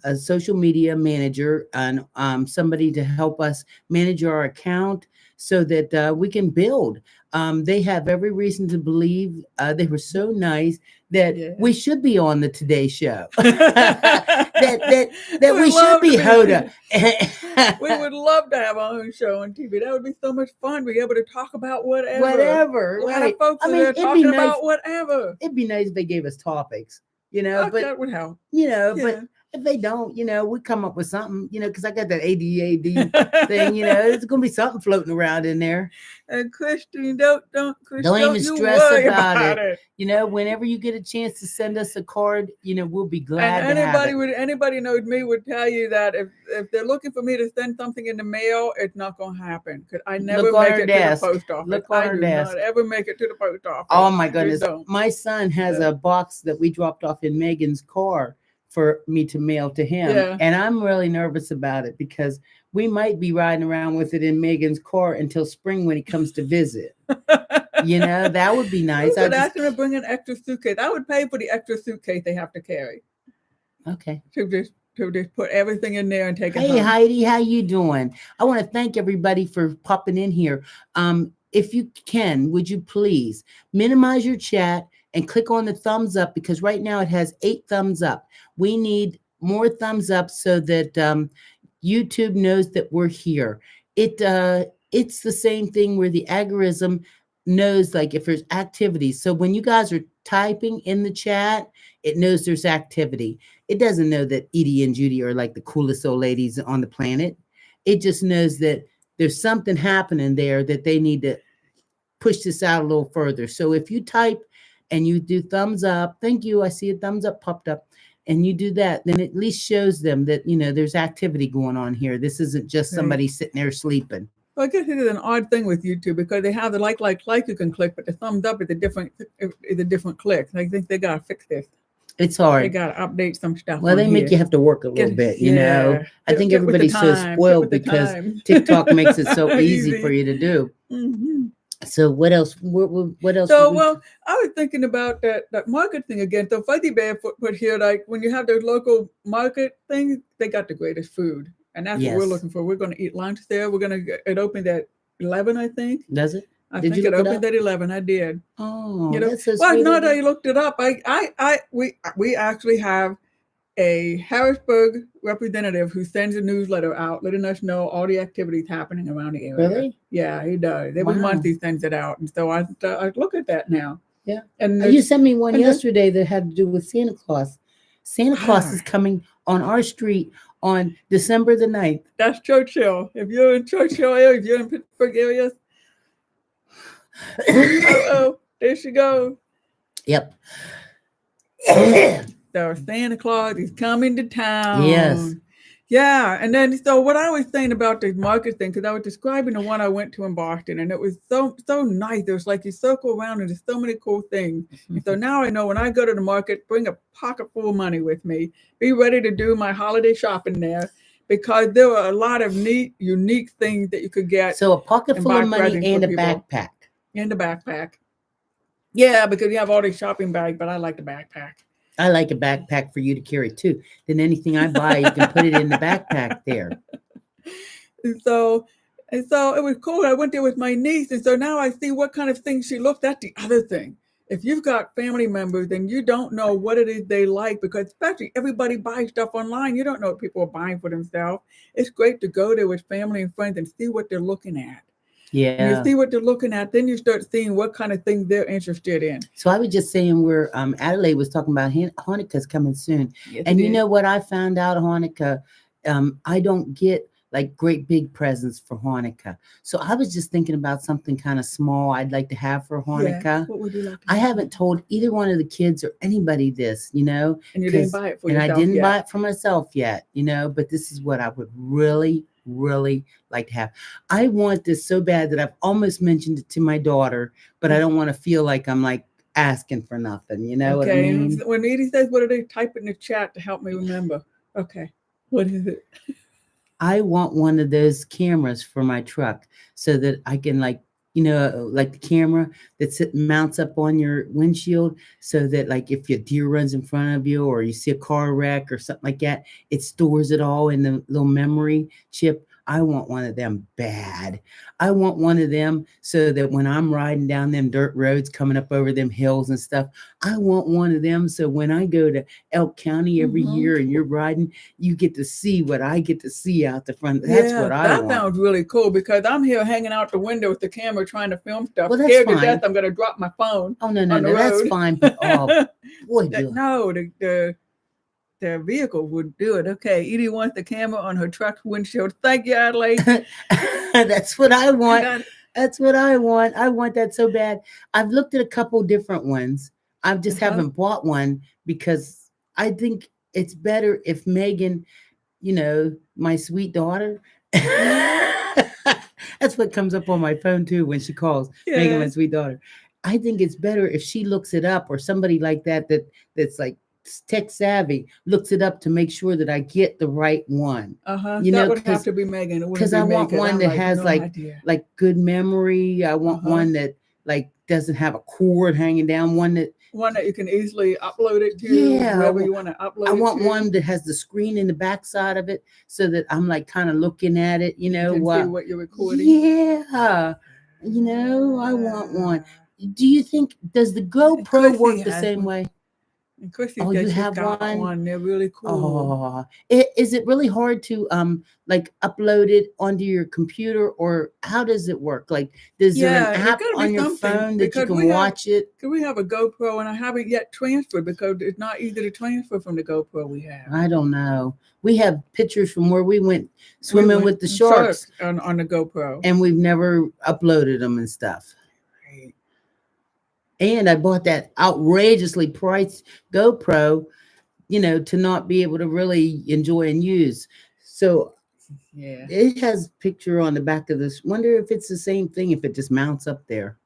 Speaker 2: A social media manager, and somebody to help us manage our account so that we can build. They have every reason to believe they were so nice that
Speaker 1: Yeah.
Speaker 2: we should be on the Today Show. that
Speaker 1: We
Speaker 2: we should
Speaker 1: love to
Speaker 2: be Hoda.
Speaker 1: We would love to have our own show on TV. That would be so much fun. Be able to talk about whatever.
Speaker 2: Whatever,
Speaker 1: A lot
Speaker 2: right?
Speaker 1: of folks
Speaker 2: I
Speaker 1: are
Speaker 2: mean,
Speaker 1: there
Speaker 2: it'd be
Speaker 1: talking
Speaker 2: nice.
Speaker 1: about whatever.
Speaker 2: It'd be nice if they gave us topics, but
Speaker 1: That would help.
Speaker 2: but if they don't, we come up with something, because I got that ADAD thing, it's gonna be something floating around in there.
Speaker 1: And Christine, don't
Speaker 2: even
Speaker 1: you
Speaker 2: stress
Speaker 1: worry
Speaker 2: about it. Whenever you get a chance to send us a card, we'll be glad
Speaker 1: and
Speaker 2: to have it.
Speaker 1: anybody knows me would tell you that if they're looking for me to send something in the mail, it's not going to happen because I never make it to the post office.
Speaker 2: Look on
Speaker 1: I
Speaker 2: our
Speaker 1: do
Speaker 2: desk.
Speaker 1: not ever make it to the post office.
Speaker 2: Oh my goodness! My son has a box that we dropped off in Megan's car for me to mail to him, and I'm really nervous about it because we might be riding around with it in Megan's car until spring when he comes to visit. That would be nice.
Speaker 1: I'd ask him to bring an extra suitcase. I would pay for the extra suitcase they have to carry.
Speaker 2: Okay.
Speaker 1: To just put everything in there and take it
Speaker 2: home. Hey, Heidi, how you doing? I want to thank everybody for popping in here. If you can, would you please minimize your chat and click on the thumbs up because right now it has 8 thumbs up. We need more thumbs up so that YouTube knows that we're here. It's the same thing where the algorithm knows like if there's activity. So when you guys are typing in the chat, it knows there's activity. It doesn't know that Edie and Judy are like the coolest old ladies on the planet. It just knows that there's something happening there that they need to push this out a little further. So if you type and you do thumbs up, thank you. I see a thumbs up popped up. And you do that, then it at least shows them that, there's activity going on here. This isn't just somebody sitting there sleeping.
Speaker 1: Well, I guess it is an odd thing with YouTube because they have the like you can click, but the thumbs up is a different click. I think they gotta fix this.
Speaker 2: It's hard.
Speaker 1: They gotta update some stuff.
Speaker 2: Well, they make you have to work a little bit, I think everybody's so spoiled because TikTok makes it so easy for you to do. Mm-hmm. So what else? What else?
Speaker 1: So I was thinking about that market thing again. So Fuzzy Bear put here like when you have those local market things, they got the greatest food, and that's what we're looking for. We're going to eat lunch there. It opened at 11, I think.
Speaker 2: Does it?
Speaker 1: I think it opened at 11. I did.
Speaker 2: Oh, that's so
Speaker 1: well,
Speaker 2: sweet.
Speaker 1: not that I looked it up. We actually have a Harrisburg representative who sends a newsletter out letting us know all the activities happening around the area.
Speaker 2: Really?
Speaker 1: Yeah, he does. Every month he sends it out. And so I look at that now.
Speaker 2: Yeah. And you sent me one yesterday that had to do with Santa Claus. Santa Claus is coming on our street on December the 9th.
Speaker 1: That's Churchill. If you're in Churchill area, if you're in Pittsburgh area. There she goes.
Speaker 2: Yep.
Speaker 1: So Santa Claus is coming to town.
Speaker 2: Yes.
Speaker 1: Yeah. And then, so what I was saying about the market thing, because I was describing the one I went to in Boston, and it was so nice. It was like you circle around and there's so many cool things. And so now I know when I go to the market, bring a pocket full of money with me, be ready to do my holiday shopping there, because there were a lot of neat, unique things that you could get.
Speaker 2: So a pocket full of money and a backpack.
Speaker 1: And a backpack. Yeah, because you have all these shopping bags, but I like the backpack.
Speaker 2: I like a backpack for you to carry too. Then anything I buy, you can put it in the backpack there.
Speaker 1: And so it was cool. I went there with my niece, and so now I see what kind of things she looked at. The other thing, if you've got family members, then you don't know what it is they like, because especially everybody buys stuff online. You don't know what people are buying for themselves. It's great to go there with family and friends and see what they're looking at.
Speaker 2: Yeah.
Speaker 1: And you see what they're looking at, then you start seeing what kind of things they're interested in.
Speaker 2: So I was just saying where Adelaide was talking about Hanukkah's coming soon. Yes, and you know what I found out, Hanukkah, I don't get like great big presents for Hanukkah. So I was just thinking about something kind of small I'd like to have for Hanukkah.
Speaker 1: Yeah. What would you like to
Speaker 2: I haven't told either one of the kids or anybody this,
Speaker 1: And you didn't buy it for yourself.
Speaker 2: And I didn't buy it for myself yet, but this is what I would really like to have. I want this so bad that I've almost mentioned it to my daughter, but I don't want to feel like I'm like asking for nothing. You know what I mean?
Speaker 1: When Edie says, what are they, type in the chat to help me remember. Okay. What is it?
Speaker 2: I want one of those cameras for my truck so that I can like the camera that mounts up on your windshield, so that like if your deer runs in front of you or you see a car wreck or something like that, it stores it all in the little memory chip. I want one of them bad. I want one of them so that when I'm riding down them dirt roads coming up over them hills and stuff, I want one of them so when I go to Elk County every
Speaker 1: Mm-hmm.
Speaker 2: year and you're riding, you get to see what I get to see out the front. That's
Speaker 1: Yeah,
Speaker 2: what I
Speaker 1: that
Speaker 2: want.
Speaker 1: sounds really cool because I'm here hanging out the window with the camera trying to film stuff,
Speaker 2: Well, that's
Speaker 1: scared to death
Speaker 2: fine.
Speaker 1: I'm going to drop my phone
Speaker 2: Oh, no, no,
Speaker 1: on the
Speaker 2: no, that's
Speaker 1: road.
Speaker 2: fine. But oh, boy,
Speaker 1: That,
Speaker 2: do
Speaker 1: no, the vehicle would do it. Okay, Edie wants the camera on her truck's windshield. Thank you, Adelaide.
Speaker 2: That's what I
Speaker 1: I
Speaker 2: want.
Speaker 1: got it.
Speaker 2: That's what I want. I want that so bad. I've looked at a couple different ones. I just
Speaker 1: Uh-huh.
Speaker 2: haven't bought one because I think it's better if Megan, my sweet daughter. That's what comes up on my phone too when she calls Megan, my
Speaker 1: Yes.
Speaker 2: sweet daughter. I think it's better if she looks it up or somebody like that's like tech savvy looks it up to make sure that I get the right one.
Speaker 1: Uh-huh.
Speaker 2: You
Speaker 1: That
Speaker 2: know,
Speaker 1: would have
Speaker 2: because
Speaker 1: to be Megan. It wouldn't
Speaker 2: because
Speaker 1: be
Speaker 2: I
Speaker 1: me
Speaker 2: want
Speaker 1: because
Speaker 2: one
Speaker 1: I'm
Speaker 2: that
Speaker 1: like,
Speaker 2: has
Speaker 1: no idea.
Speaker 2: like good memory. I want
Speaker 1: Uh-huh.
Speaker 2: one that like doesn't have a cord hanging down. One that
Speaker 1: One that you can easily upload it to
Speaker 2: yeah,
Speaker 1: wherever you want to
Speaker 2: I
Speaker 1: upload it
Speaker 2: want
Speaker 1: to.
Speaker 2: one that has the screen in the backside of it so that I'm like kind of looking at it.
Speaker 1: You can see what you're recording.
Speaker 2: Yeah, I want one. Do you think does the
Speaker 1: And
Speaker 2: GoPro
Speaker 1: Chrissy
Speaker 2: work the
Speaker 1: has
Speaker 2: same
Speaker 1: one.
Speaker 2: way?
Speaker 1: And Chrissy
Speaker 2: Oh, you
Speaker 1: said she's
Speaker 2: have
Speaker 1: got
Speaker 2: one?
Speaker 1: one. They're really cool.
Speaker 2: Oh, is it really hard to like upload it onto your computer or how does it work? Like, is there an
Speaker 1: Yeah, it's
Speaker 2: app
Speaker 1: got to be
Speaker 2: on your
Speaker 1: something
Speaker 2: phone that you
Speaker 1: because
Speaker 2: can watch it?
Speaker 1: we have a GoPro and I haven't yet transferred because it's not easy to transfer from the GoPro we have.
Speaker 2: I don't know. We have pictures from where we went
Speaker 1: We
Speaker 2: swimming
Speaker 1: went
Speaker 2: with the sharks,
Speaker 1: on the GoPro.
Speaker 2: and we've never uploaded them and stuff.
Speaker 1: Right.
Speaker 2: And I bought that outrageously priced GoPro, to not be able to really enjoy and use. So
Speaker 1: Yeah.
Speaker 2: it has picture on the back of this. Wonder if it's the same thing if it just mounts up there.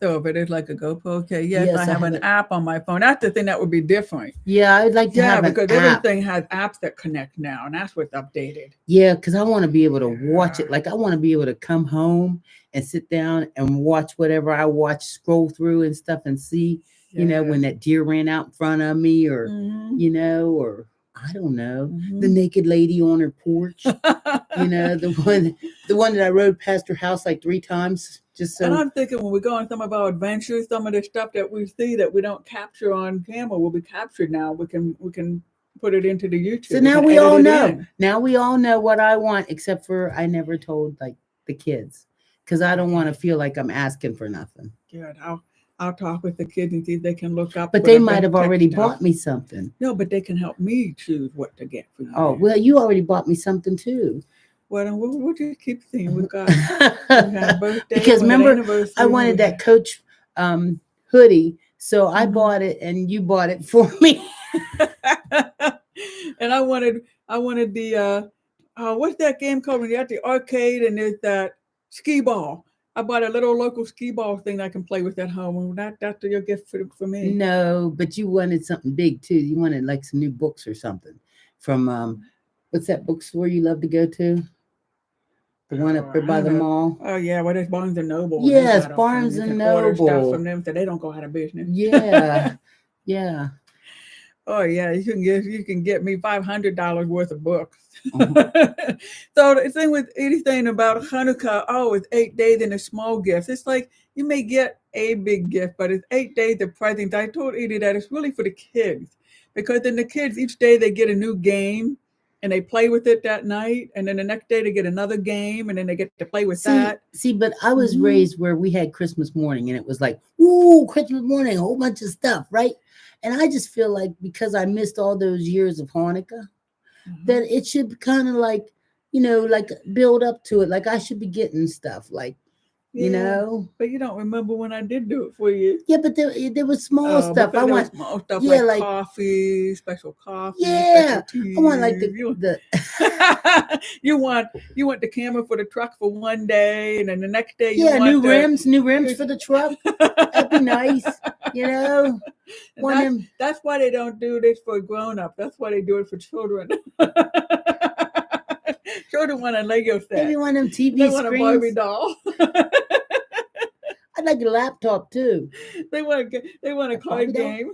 Speaker 1: So if it is like a GoPro, okay. Yes, I
Speaker 2: Yes, I
Speaker 1: have
Speaker 2: have
Speaker 1: an
Speaker 2: it.
Speaker 1: app on my phone. That's the thing that would be different.
Speaker 2: Yeah, I'd like to
Speaker 1: Yeah,
Speaker 2: have an
Speaker 1: because
Speaker 2: app.
Speaker 1: everything has apps that connect now, and that's what's updated.
Speaker 2: Yeah, because I want to be able to watch
Speaker 1: Yeah.
Speaker 2: it. Like I want to be able to come home and sit down and watch whatever I watch, scroll through and stuff and see,
Speaker 1: Yeah.
Speaker 2: when that deer ran out in front of me or,
Speaker 1: Mm-hmm.
Speaker 2: or I don't know, the
Speaker 1: Mm-hmm.
Speaker 2: naked lady on her porch, the one that I rode past her house like 3 times just
Speaker 1: And
Speaker 2: so.
Speaker 1: I'm thinking when we go on some of our adventures, some of the stuff that we see that we don't capture on camera will be captured now. We can put it into the YouTube.
Speaker 2: So
Speaker 1: We
Speaker 2: now
Speaker 1: can
Speaker 2: we
Speaker 1: edit
Speaker 2: all
Speaker 1: it
Speaker 2: know.
Speaker 1: in.
Speaker 2: Now we all know what I want, except for I never told like the kids because I don't want to feel like I'm asking for nothing.
Speaker 1: Good. I'll talk with the kids and see if they can look up.
Speaker 2: But
Speaker 1: for
Speaker 2: they
Speaker 1: the
Speaker 2: might
Speaker 1: best
Speaker 2: have
Speaker 1: tech
Speaker 2: already
Speaker 1: stuff.
Speaker 2: bought me something.
Speaker 1: No, but they can help me choose what to get for you.
Speaker 2: Oh,
Speaker 1: then.
Speaker 2: well, you already bought me something too.
Speaker 1: Well, then we'll just keep seeing. We have birthdays,
Speaker 2: Because
Speaker 1: we got
Speaker 2: remember, I
Speaker 1: anniversaries.
Speaker 2: wanted that Coach hoodie, so I
Speaker 1: Mhm.
Speaker 2: bought it and you bought it for me.
Speaker 1: And I wanted the what's that game called when you're at the arcade and there's that skee ball. I bought a little local skee ball thing I can play with at home. And that's your gift for me.
Speaker 2: No, but you wanted something big too. You wanted like some new books or something from what's that bookstore you love to go to? The one up there
Speaker 1: I
Speaker 2: by
Speaker 1: don't
Speaker 2: the
Speaker 1: know.
Speaker 2: mall.
Speaker 1: Oh yeah, well there's Barnes and Noble. And
Speaker 2: Yes,
Speaker 1: they got 'em,
Speaker 2: Barnes
Speaker 1: you
Speaker 2: and
Speaker 1: can order stuff from
Speaker 2: Noble.
Speaker 1: them so they don't go out of business.
Speaker 2: Yeah, yeah.
Speaker 1: Oh yeah, you can get me $500 worth of books.
Speaker 2: Uh-huh.
Speaker 1: So the thing with anything about Hanukkah, oh, it's 8 days and it's small gifts. It's like you may get a big gift, but it's 8 days of presents. I told Edie that it's really for the kids because then the kids each day they get a new game and they play with it that night, and then the next day they get another game, and then they get to play with that.
Speaker 2: See, but I was
Speaker 1: Mhm.
Speaker 2: raised where we had Christmas morning and it was like, ooh, Christmas morning, a whole bunch of stuff, right? And I just feel like because I missed all those years of Hanukkah, that it should kind of like, like build up to it. Like I should be getting stuff, like,
Speaker 1: Yeah, but you don't remember when I did do it for you.
Speaker 2: Yeah, but there was small stuff.
Speaker 1: Because
Speaker 2: I
Speaker 1: there was
Speaker 2: want,
Speaker 1: small stuff
Speaker 2: yeah,
Speaker 1: like
Speaker 2: like,
Speaker 1: coffee, special
Speaker 2: yeah,
Speaker 1: tea.
Speaker 2: I want like
Speaker 1: You,
Speaker 2: the
Speaker 1: you want the camera for the truck for one day, and then the next day you
Speaker 2: yeah,
Speaker 1: want
Speaker 2: new rims for the truck. That'd be nice, you know.
Speaker 1: And
Speaker 2: Want them,
Speaker 1: that's why they don't do this for grown up. That's why they do it for children. Children want a Lego set.
Speaker 2: maybe one of them
Speaker 1: They
Speaker 2: TV
Speaker 1: want a Barbie
Speaker 2: screens.
Speaker 1: doll.
Speaker 2: I'd like a laptop too.
Speaker 1: They want a
Speaker 2: A Barbie
Speaker 1: card
Speaker 2: doll?
Speaker 1: game.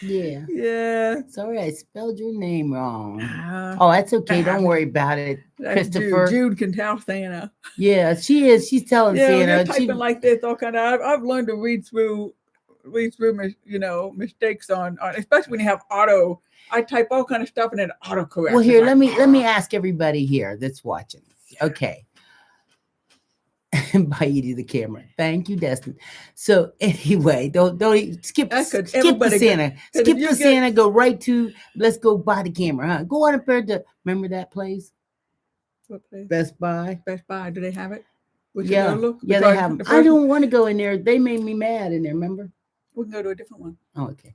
Speaker 2: Yeah.
Speaker 1: Yeah.
Speaker 2: Sorry, I spelled your name wrong.
Speaker 1: Ah,
Speaker 2: Oh, that's okay. Don't
Speaker 1: ah,
Speaker 2: worry about it,
Speaker 1: that's Jude.
Speaker 2: Christopher.
Speaker 1: Jude can tell Santa.
Speaker 2: Yeah, she is. She's telling
Speaker 1: Yeah, when you're
Speaker 2: Santa.
Speaker 1: typing like this, all kind of. I've learned to read through, mistakes on, especially when you have auto. I type all kind of stuff and then autocorrect.
Speaker 2: Well,
Speaker 1: It's
Speaker 2: here,
Speaker 1: like,
Speaker 2: let me ask everybody here that's watching. Okay. By Edie the camera. Thank you, Destin. So anyway, don't skip
Speaker 1: That's 'cause
Speaker 2: skip the
Speaker 1: everybody
Speaker 2: Santa.
Speaker 1: 'cause if
Speaker 2: Skip
Speaker 1: you
Speaker 2: the
Speaker 1: get-
Speaker 2: Santa, go right to let's go buy the camera, huh? Go on up there to remember that place?
Speaker 1: What place?
Speaker 2: Best Buy.
Speaker 1: Best Buy. Do they have it? We should
Speaker 2: Yeah.
Speaker 1: go look.
Speaker 2: Yeah, they
Speaker 1: Because
Speaker 2: have 'em.
Speaker 1: the
Speaker 2: I
Speaker 1: first-
Speaker 2: don't want to go in there. They made me mad in there, remember?
Speaker 1: We can go to a different one.
Speaker 2: Oh, okay.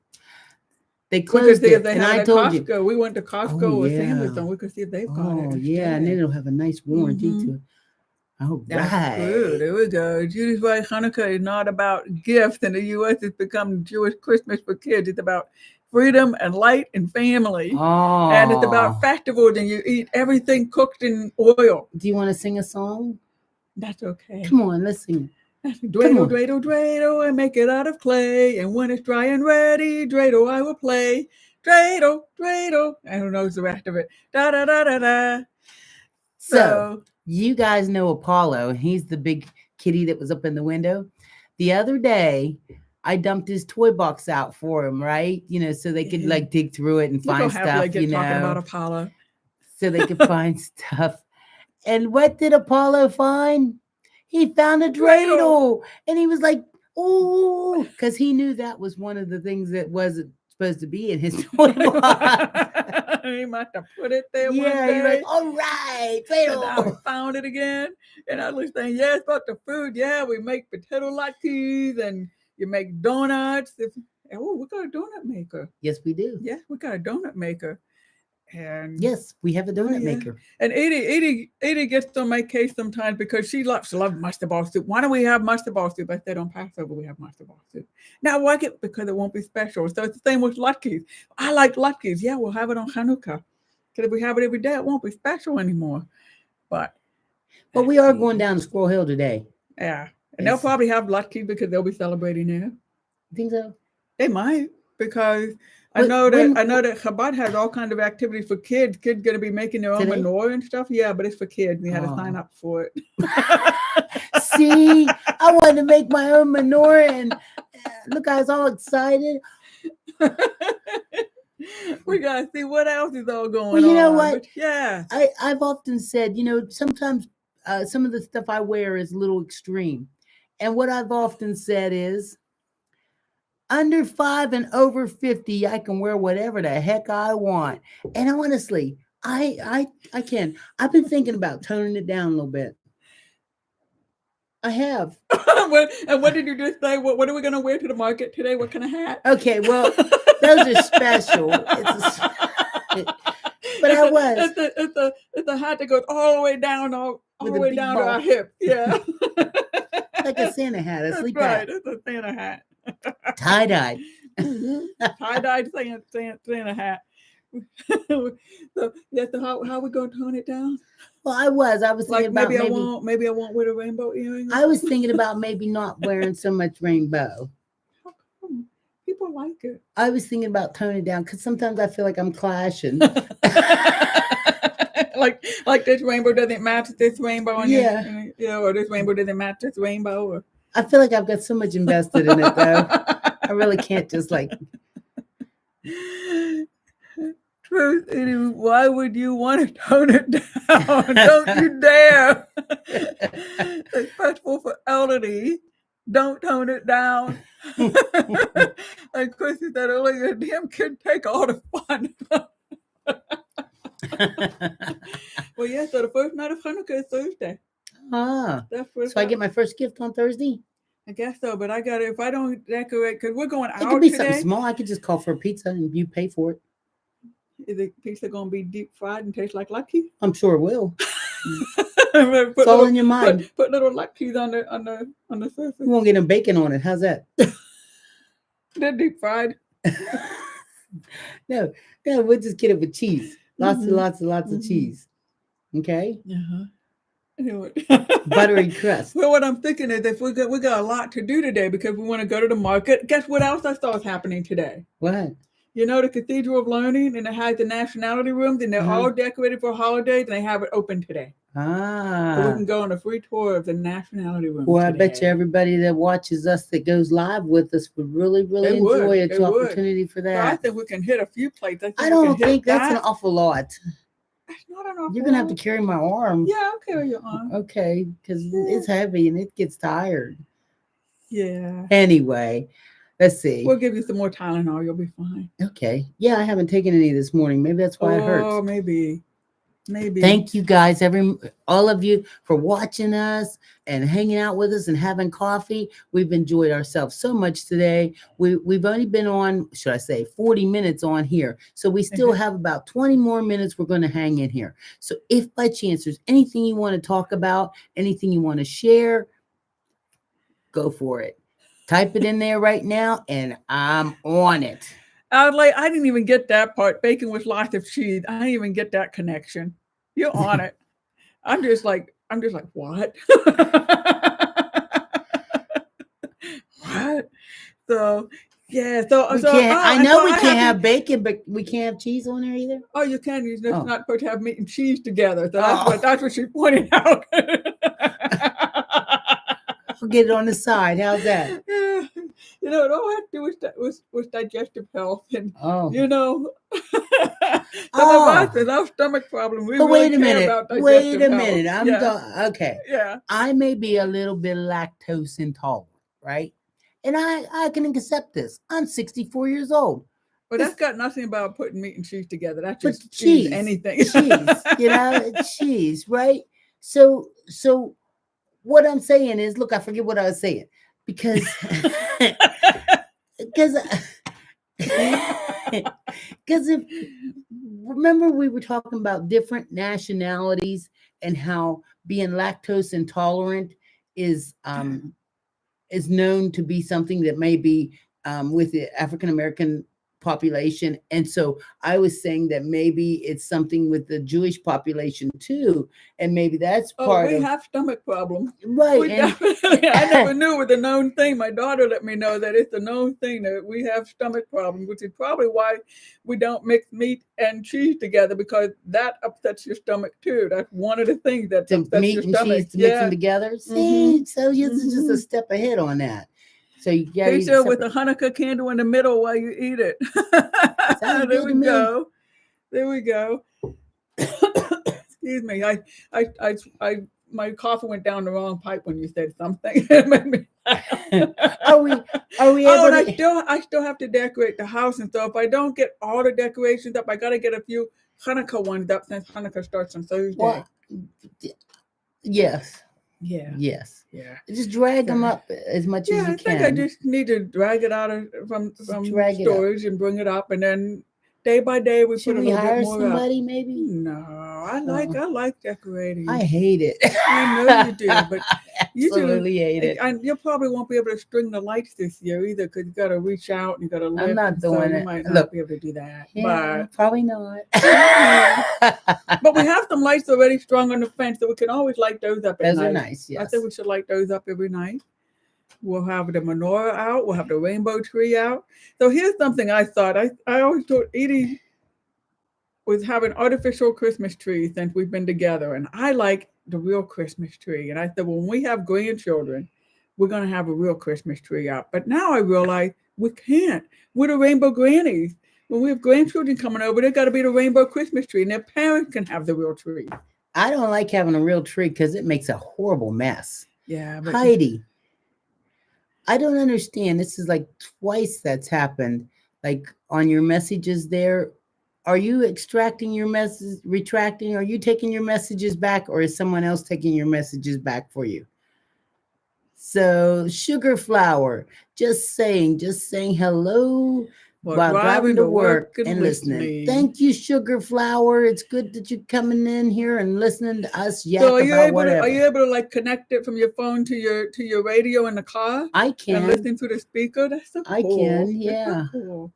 Speaker 2: They
Speaker 1: We could
Speaker 2: closed
Speaker 1: see if
Speaker 2: it,
Speaker 1: they
Speaker 2: and
Speaker 1: have it
Speaker 2: I
Speaker 1: at
Speaker 2: told you.
Speaker 1: Costco. We went to Costco
Speaker 2: Oh,
Speaker 1: or
Speaker 2: yeah.
Speaker 1: Sam's, we could see if they've got it.
Speaker 2: Oh, yeah, and then it'll have a nice warranty
Speaker 1: Mhm.
Speaker 2: to it. All
Speaker 1: That's
Speaker 2: right.
Speaker 1: good. There we go. Judy's right. Hanukkah is not about gifts. In the U.S., it's become Jewish Christmas for kids. It's about freedom and light and family.
Speaker 2: Oh.
Speaker 1: And it's about festivals, and you eat everything cooked in oil.
Speaker 2: Do you want to sing a song?
Speaker 1: That's okay.
Speaker 2: Come on, let's sing.
Speaker 1: Dreidel, dreidel, dreidel, I make it out of clay. And when it's dry and ready, dreidel, I will play. Dreidel, dreidel. I don't know the rest of it. Da da da da da.
Speaker 2: So you guys know Apollo. He's the big kitty that was up in the window. The other day, I dumped his toy box out for him, right? So they could like dig through it and
Speaker 1: Look
Speaker 2: find
Speaker 1: how happy I
Speaker 2: stuff,
Speaker 1: get talking about Apollo.
Speaker 2: so they could find stuff. And what did Apollo find? He found a dreidel, and he was like, "Oh," because he knew that was one of the things that wasn't supposed to be in his toy box.
Speaker 1: He must have put it there one
Speaker 2: Yeah,
Speaker 1: day.
Speaker 2: he's like, "All right,
Speaker 1: And now
Speaker 2: dreidel."
Speaker 1: we found it again. And I was saying, yes, about the food. Yeah, we make potato latkes and you make donuts. Oh, we got a donut maker.
Speaker 2: Yes, we do.
Speaker 1: Yeah, we got a donut maker. And
Speaker 2: Yes, we have a donut maker.
Speaker 1: And Edie gets on my case sometimes because she loves mustard ball soup. Why don't we have mustard ball soup? I said on Passover we have mustard ball soup. Now I like it because it won't be special. So it's the same with latkes. I like latkes. Yeah, we'll have it on Hanukkah. Because if we have it every day, it won't be special anymore. But
Speaker 2: we are going down to Squirrel Hill today.
Speaker 1: Yeah. And they'll probably have latkes because they'll be celebrating there.
Speaker 2: You think so?
Speaker 1: They might, because I know that Chabad has all kinds of activities for kids. Kids going to be making their own menorah and stuff. Yeah, but it's for kids. We had to sign up for it.
Speaker 2: See, I wanted to make my own menorah, and look, I was all excited.
Speaker 1: We gotta see what else is all going on.
Speaker 2: Well, you know what?
Speaker 1: But yeah,
Speaker 2: I've often said, sometimes some of the stuff I wear is a little extreme, and what I've often said is, under 5 and over 50, I can wear whatever the heck I want. And honestly, I can. I've been thinking about toning it down a little bit. I have.
Speaker 1: And what did you just say? What are we going to wear to the market today? What kind of hat?
Speaker 2: Okay, well, those are special. But I was.
Speaker 1: It's a hat that goes all the way down, all the way down to our hip. Yeah.
Speaker 2: Like a Santa hat, a sleep
Speaker 1: hat.
Speaker 2: Right,
Speaker 1: it's a Santa hat.
Speaker 2: Tie-dye.
Speaker 1: Tie-dyed Santa hat. So how are we going to tone it down?
Speaker 2: Well, I was thinking about
Speaker 1: maybe I won't wear a rainbow earring.
Speaker 2: I was thinking about maybe not wearing so much rainbow.
Speaker 1: How come? People like it.
Speaker 2: I was thinking about toning it down because sometimes I feel like I'm clashing.
Speaker 1: like this rainbow doesn't match this rainbow. Or this rainbow doesn't match this rainbow. Or
Speaker 2: I feel like I've got so much invested in it, though. I really can't just like.
Speaker 1: Truth, Edie, why would you want to tone it down? Don't you dare! It's festival for elderly. Don't tone it down. Like Chrissy said earlier, damn kid take all the fun. Well, yeah, so the first night of Hanukkah is Thursday.
Speaker 2: So I get my first gift on Thursday?
Speaker 1: I guess so, but I got to, if I don't decorate, because we're going out today.
Speaker 2: It could be something small. I could just call for a pizza and you pay for it.
Speaker 1: Is the pizza going to be deep fried and taste like latkes?
Speaker 2: I'm sure it will. It's all in your mind.
Speaker 1: Put little latkes on the surface.
Speaker 2: You won't get no bacon on it. How's that?
Speaker 1: They're deep fried.
Speaker 2: No, we'll just get it with cheese. Lots and lots of cheese. Okay?
Speaker 1: Uh-huh. Anyway.
Speaker 2: Buttery crust.
Speaker 1: Well, what I'm thinking is if we got a lot to do today because we want to go to the market. Guess what else I saw is happening today?
Speaker 2: What?
Speaker 1: You know the Cathedral of Learning, and it has the nationality rooms, and they're
Speaker 2: Uh-huh.
Speaker 1: all decorated for holidays, and they have it open today. So we
Speaker 2: Ah.
Speaker 1: can go on a free tour of the nationality room
Speaker 2: Well, I
Speaker 1: today.
Speaker 2: bet you everybody that watches us that goes live with us would really, really enjoy
Speaker 1: They
Speaker 2: its
Speaker 1: would.
Speaker 2: opportunity for
Speaker 1: So I
Speaker 2: that.
Speaker 1: think we can hit a few plates.
Speaker 2: I
Speaker 1: we can
Speaker 2: don't
Speaker 1: hit
Speaker 2: think that's an
Speaker 1: that.
Speaker 2: awful lot.
Speaker 1: That's not an awful
Speaker 2: You're gonna have to
Speaker 1: lot.
Speaker 2: carry my arm.
Speaker 1: Yeah, I'll carry your arm.
Speaker 2: Okay, because
Speaker 1: Yeah.
Speaker 2: it's heavy and it gets tired.
Speaker 1: Yeah.
Speaker 2: Anyway, let's see.
Speaker 1: We'll give you some more Tylenol. You'll be fine.
Speaker 2: Okay. Yeah, I haven't taken any this morning. Maybe that's why it
Speaker 1: Oh,
Speaker 2: hurts.
Speaker 1: maybe.
Speaker 2: Thank you guys, all of you, for watching us and hanging out with us and having coffee. We've enjoyed ourselves so much today. We've only been on, should I say, 40 minutes on here. So we still have about 20 more minutes we're going to hang in here. So if by chance there's anything you want to talk about, anything you want to share, go for it. Type it in there right now and I'm on it.
Speaker 1: I didn't even get that part. Bacon with lots of cheese. I didn't even get that connection. You're on it. I'm just like, what? What? So yeah.
Speaker 2: We can't. I know we can't have bacon, but we can't have cheese on there either.
Speaker 1: Oh, you can. You're just not supposed to have meat and cheese together. So that's what she pointed out.
Speaker 2: I'll get it on the side. How's that?
Speaker 1: Yeah. You know, it all had to do with digestive health, and you know, with our stomach problem. We
Speaker 2: but
Speaker 1: really
Speaker 2: wait a minute. Wait a minute. Okay.
Speaker 1: Yeah.
Speaker 2: I may be a little bit lactose intolerant, right? And I can accept this. I'm 64 years old.
Speaker 1: But that's got nothing about putting meat and cheese together. That's just
Speaker 2: cheese,
Speaker 1: anything.
Speaker 2: Cheese, cheese, right? So what I'm saying is, look, I forget what I was saying because if remember we were talking about different nationalities and how being lactose intolerant is known to be something that may be with the African American population. And so I was saying that maybe it's something with the Jewish population too, and maybe that's part
Speaker 1: we have stomach problems,
Speaker 2: right?
Speaker 1: I never knew it was a known thing. My daughter let me know that it's a known thing that we have stomach problems, which is probably why we don't mix meat and cheese together, because that upsets your stomach too. That's one of the things that upsets
Speaker 2: meat
Speaker 1: your
Speaker 2: and
Speaker 1: stomach.
Speaker 2: Cheese to mix them together. See, so you're just a step ahead on that. So you got
Speaker 1: to with a Hanukkah candle in the middle while you eat it. There we go. There we go. Excuse me. I my coffee went down the wrong pipe when you said something.
Speaker 2: Are we
Speaker 1: and I still have to decorate the house, and so if I don't get all the decorations up, I gotta get a few Hanukkah ones up since Hanukkah starts on Thursday.
Speaker 2: Well, yes.
Speaker 1: Yeah.
Speaker 2: Yes.
Speaker 1: Yeah.
Speaker 2: Just drag them up as much as you can.
Speaker 1: I think I just need to drag it out from storage and bring it up, and then day by day we put a little bit more
Speaker 2: somebody
Speaker 1: up.
Speaker 2: Maybe?
Speaker 1: No, I like decorating.
Speaker 2: I hate it.
Speaker 1: I know you do, but you
Speaker 2: absolutely hate it.
Speaker 1: And you probably won't be able to string the lights this year either, because you got to reach out and you got to lift.
Speaker 2: I'm not doing it.
Speaker 1: You might not be able to do that.
Speaker 2: Yeah, probably not.
Speaker 1: But we have some lights already strung on the fence, so we can always light those up at night.
Speaker 2: Those are nice. Yes.
Speaker 1: I think we should light those up every night. We'll have the menorah out. We'll have the rainbow tree out. So here's something I thought. I always thought Edie was having artificial Christmas trees since we've been together, and I like the real Christmas tree. And I said, well, when we have grandchildren, we're going to have a real Christmas tree out. But now I realize we can't. We're the Rainbow Grannies. When we have grandchildren coming over, they got to be the rainbow Christmas tree, and their parents can have the real tree.
Speaker 2: I don't like having a real tree because it makes a horrible mess.
Speaker 1: Yeah, but
Speaker 2: Heidi, I don't understand. This is like twice that's happened. Like on your messages there, are you extracting your message, retracting? Are you taking your messages back, or is someone else taking your messages back for you? So Sugar Flower, just saying hello while driving to work and listening. Thank you, Sugar Flower. It's good that you're coming in here and listening to us yak about whatever.
Speaker 1: Are you able to like connect it from your phone to your radio in the car?
Speaker 2: I can.
Speaker 1: And listening through the speaker? That's so cool.
Speaker 2: I can, yeah.
Speaker 1: So cool.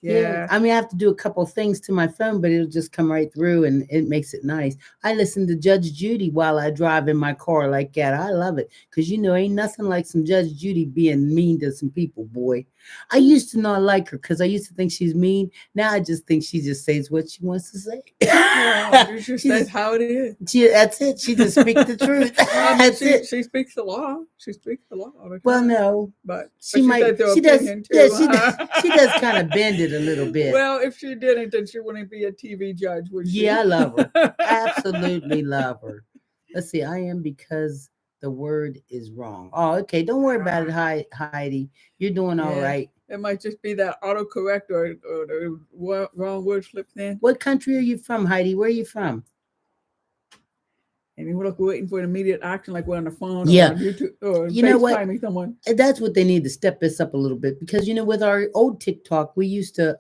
Speaker 2: Yeah,
Speaker 1: Yeah.
Speaker 2: I mean, I have to do a couple things to my phone, but it'll just come right through, and it makes it nice. I listen to Judge Judy while I drive in my car like that. I love it because ain't nothing like some Judge Judy being mean to some people, boy. I used to not like her because I used to think she's mean. Now I just think she just says what she wants to say.
Speaker 1: Well, you just
Speaker 2: she
Speaker 1: says
Speaker 2: just,
Speaker 1: how it is.
Speaker 2: that's it. She just speaks the truth.
Speaker 1: I mean,
Speaker 2: That's it.
Speaker 1: she speaks the law. She speaks the law all the
Speaker 2: Well,
Speaker 1: time.
Speaker 2: no,
Speaker 1: But
Speaker 2: she
Speaker 1: she
Speaker 2: might.
Speaker 1: says her
Speaker 2: She does.
Speaker 1: opinion
Speaker 2: Yeah,
Speaker 1: too.
Speaker 2: she does kind of bend it a little bit.
Speaker 1: Well, if she didn't, then she wouldn't be a TV judge, would
Speaker 2: Yeah,
Speaker 1: she?
Speaker 2: I love her. Absolutely love her. Let's see. I am because the word is wrong. Oh, okay. Don't worry about it, Heidi. You're doing all
Speaker 1: Yeah.
Speaker 2: right.
Speaker 1: It might just be that autocorrect or the wrong word slips in.
Speaker 2: What country are you from, Heidi? Where are you from?
Speaker 1: And we're like waiting for an immediate action, like we're on the phone or
Speaker 2: Yeah.
Speaker 1: on YouTube or
Speaker 2: You know what?
Speaker 1: FaceTiming someone.
Speaker 2: That's what they need to step this up a little bit because with our old TikTok, we used to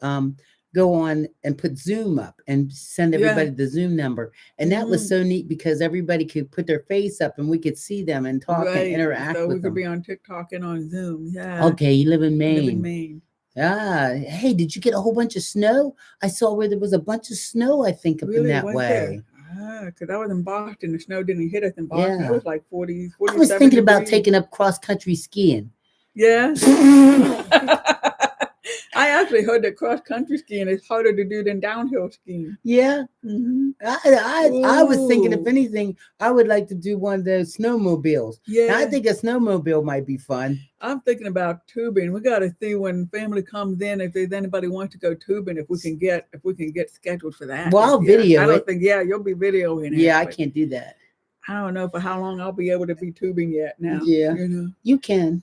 Speaker 2: go on and put Zoom up and send
Speaker 1: Yeah.
Speaker 2: everybody the Zoom number. And that was
Speaker 1: Mm,
Speaker 2: so neat because everybody could put their face up and we could see them and talk and
Speaker 1: right.
Speaker 2: interact
Speaker 1: So we
Speaker 2: with
Speaker 1: could
Speaker 2: them.
Speaker 1: be on TikTok and on Zoom. Yeah.
Speaker 2: Okay, you live in
Speaker 1: I live in
Speaker 2: Maine.
Speaker 1: Maine.
Speaker 2: Ah, hey, did you get a whole bunch of snow? I saw where there was a bunch of snow, I think, up in
Speaker 1: Really?
Speaker 2: that
Speaker 1: Was there?
Speaker 2: way.
Speaker 1: Because I was in Boston. The snow didn't hit us in Boston. It
Speaker 2: Yeah.
Speaker 1: was like 40,
Speaker 2: I was
Speaker 1: 47
Speaker 2: thinking about
Speaker 1: degrees.
Speaker 2: taking up cross country skiing.
Speaker 1: Yeah. I actually heard that cross country skiing is harder to do than downhill skiing.
Speaker 2: Yeah.
Speaker 1: Hmm.
Speaker 2: I was thinking, if
Speaker 1: Ooh.
Speaker 2: anything, I would like to do one of those snowmobiles. Now, I
Speaker 1: Yeah.
Speaker 2: think a snowmobile might be fun.
Speaker 1: I'm thinking about tubing. We got to see when family comes in if there's anybody wants to go tubing if we can get scheduled for that
Speaker 2: Well,
Speaker 1: this
Speaker 2: I'll
Speaker 1: year. I
Speaker 2: video
Speaker 1: don't
Speaker 2: it.
Speaker 1: think you'll be videoing it,
Speaker 2: Yeah, I
Speaker 1: but
Speaker 2: can't do that.
Speaker 1: I don't know for how long I'll be able to be tubing yet now.
Speaker 2: Yeah,
Speaker 1: You know.
Speaker 2: you can.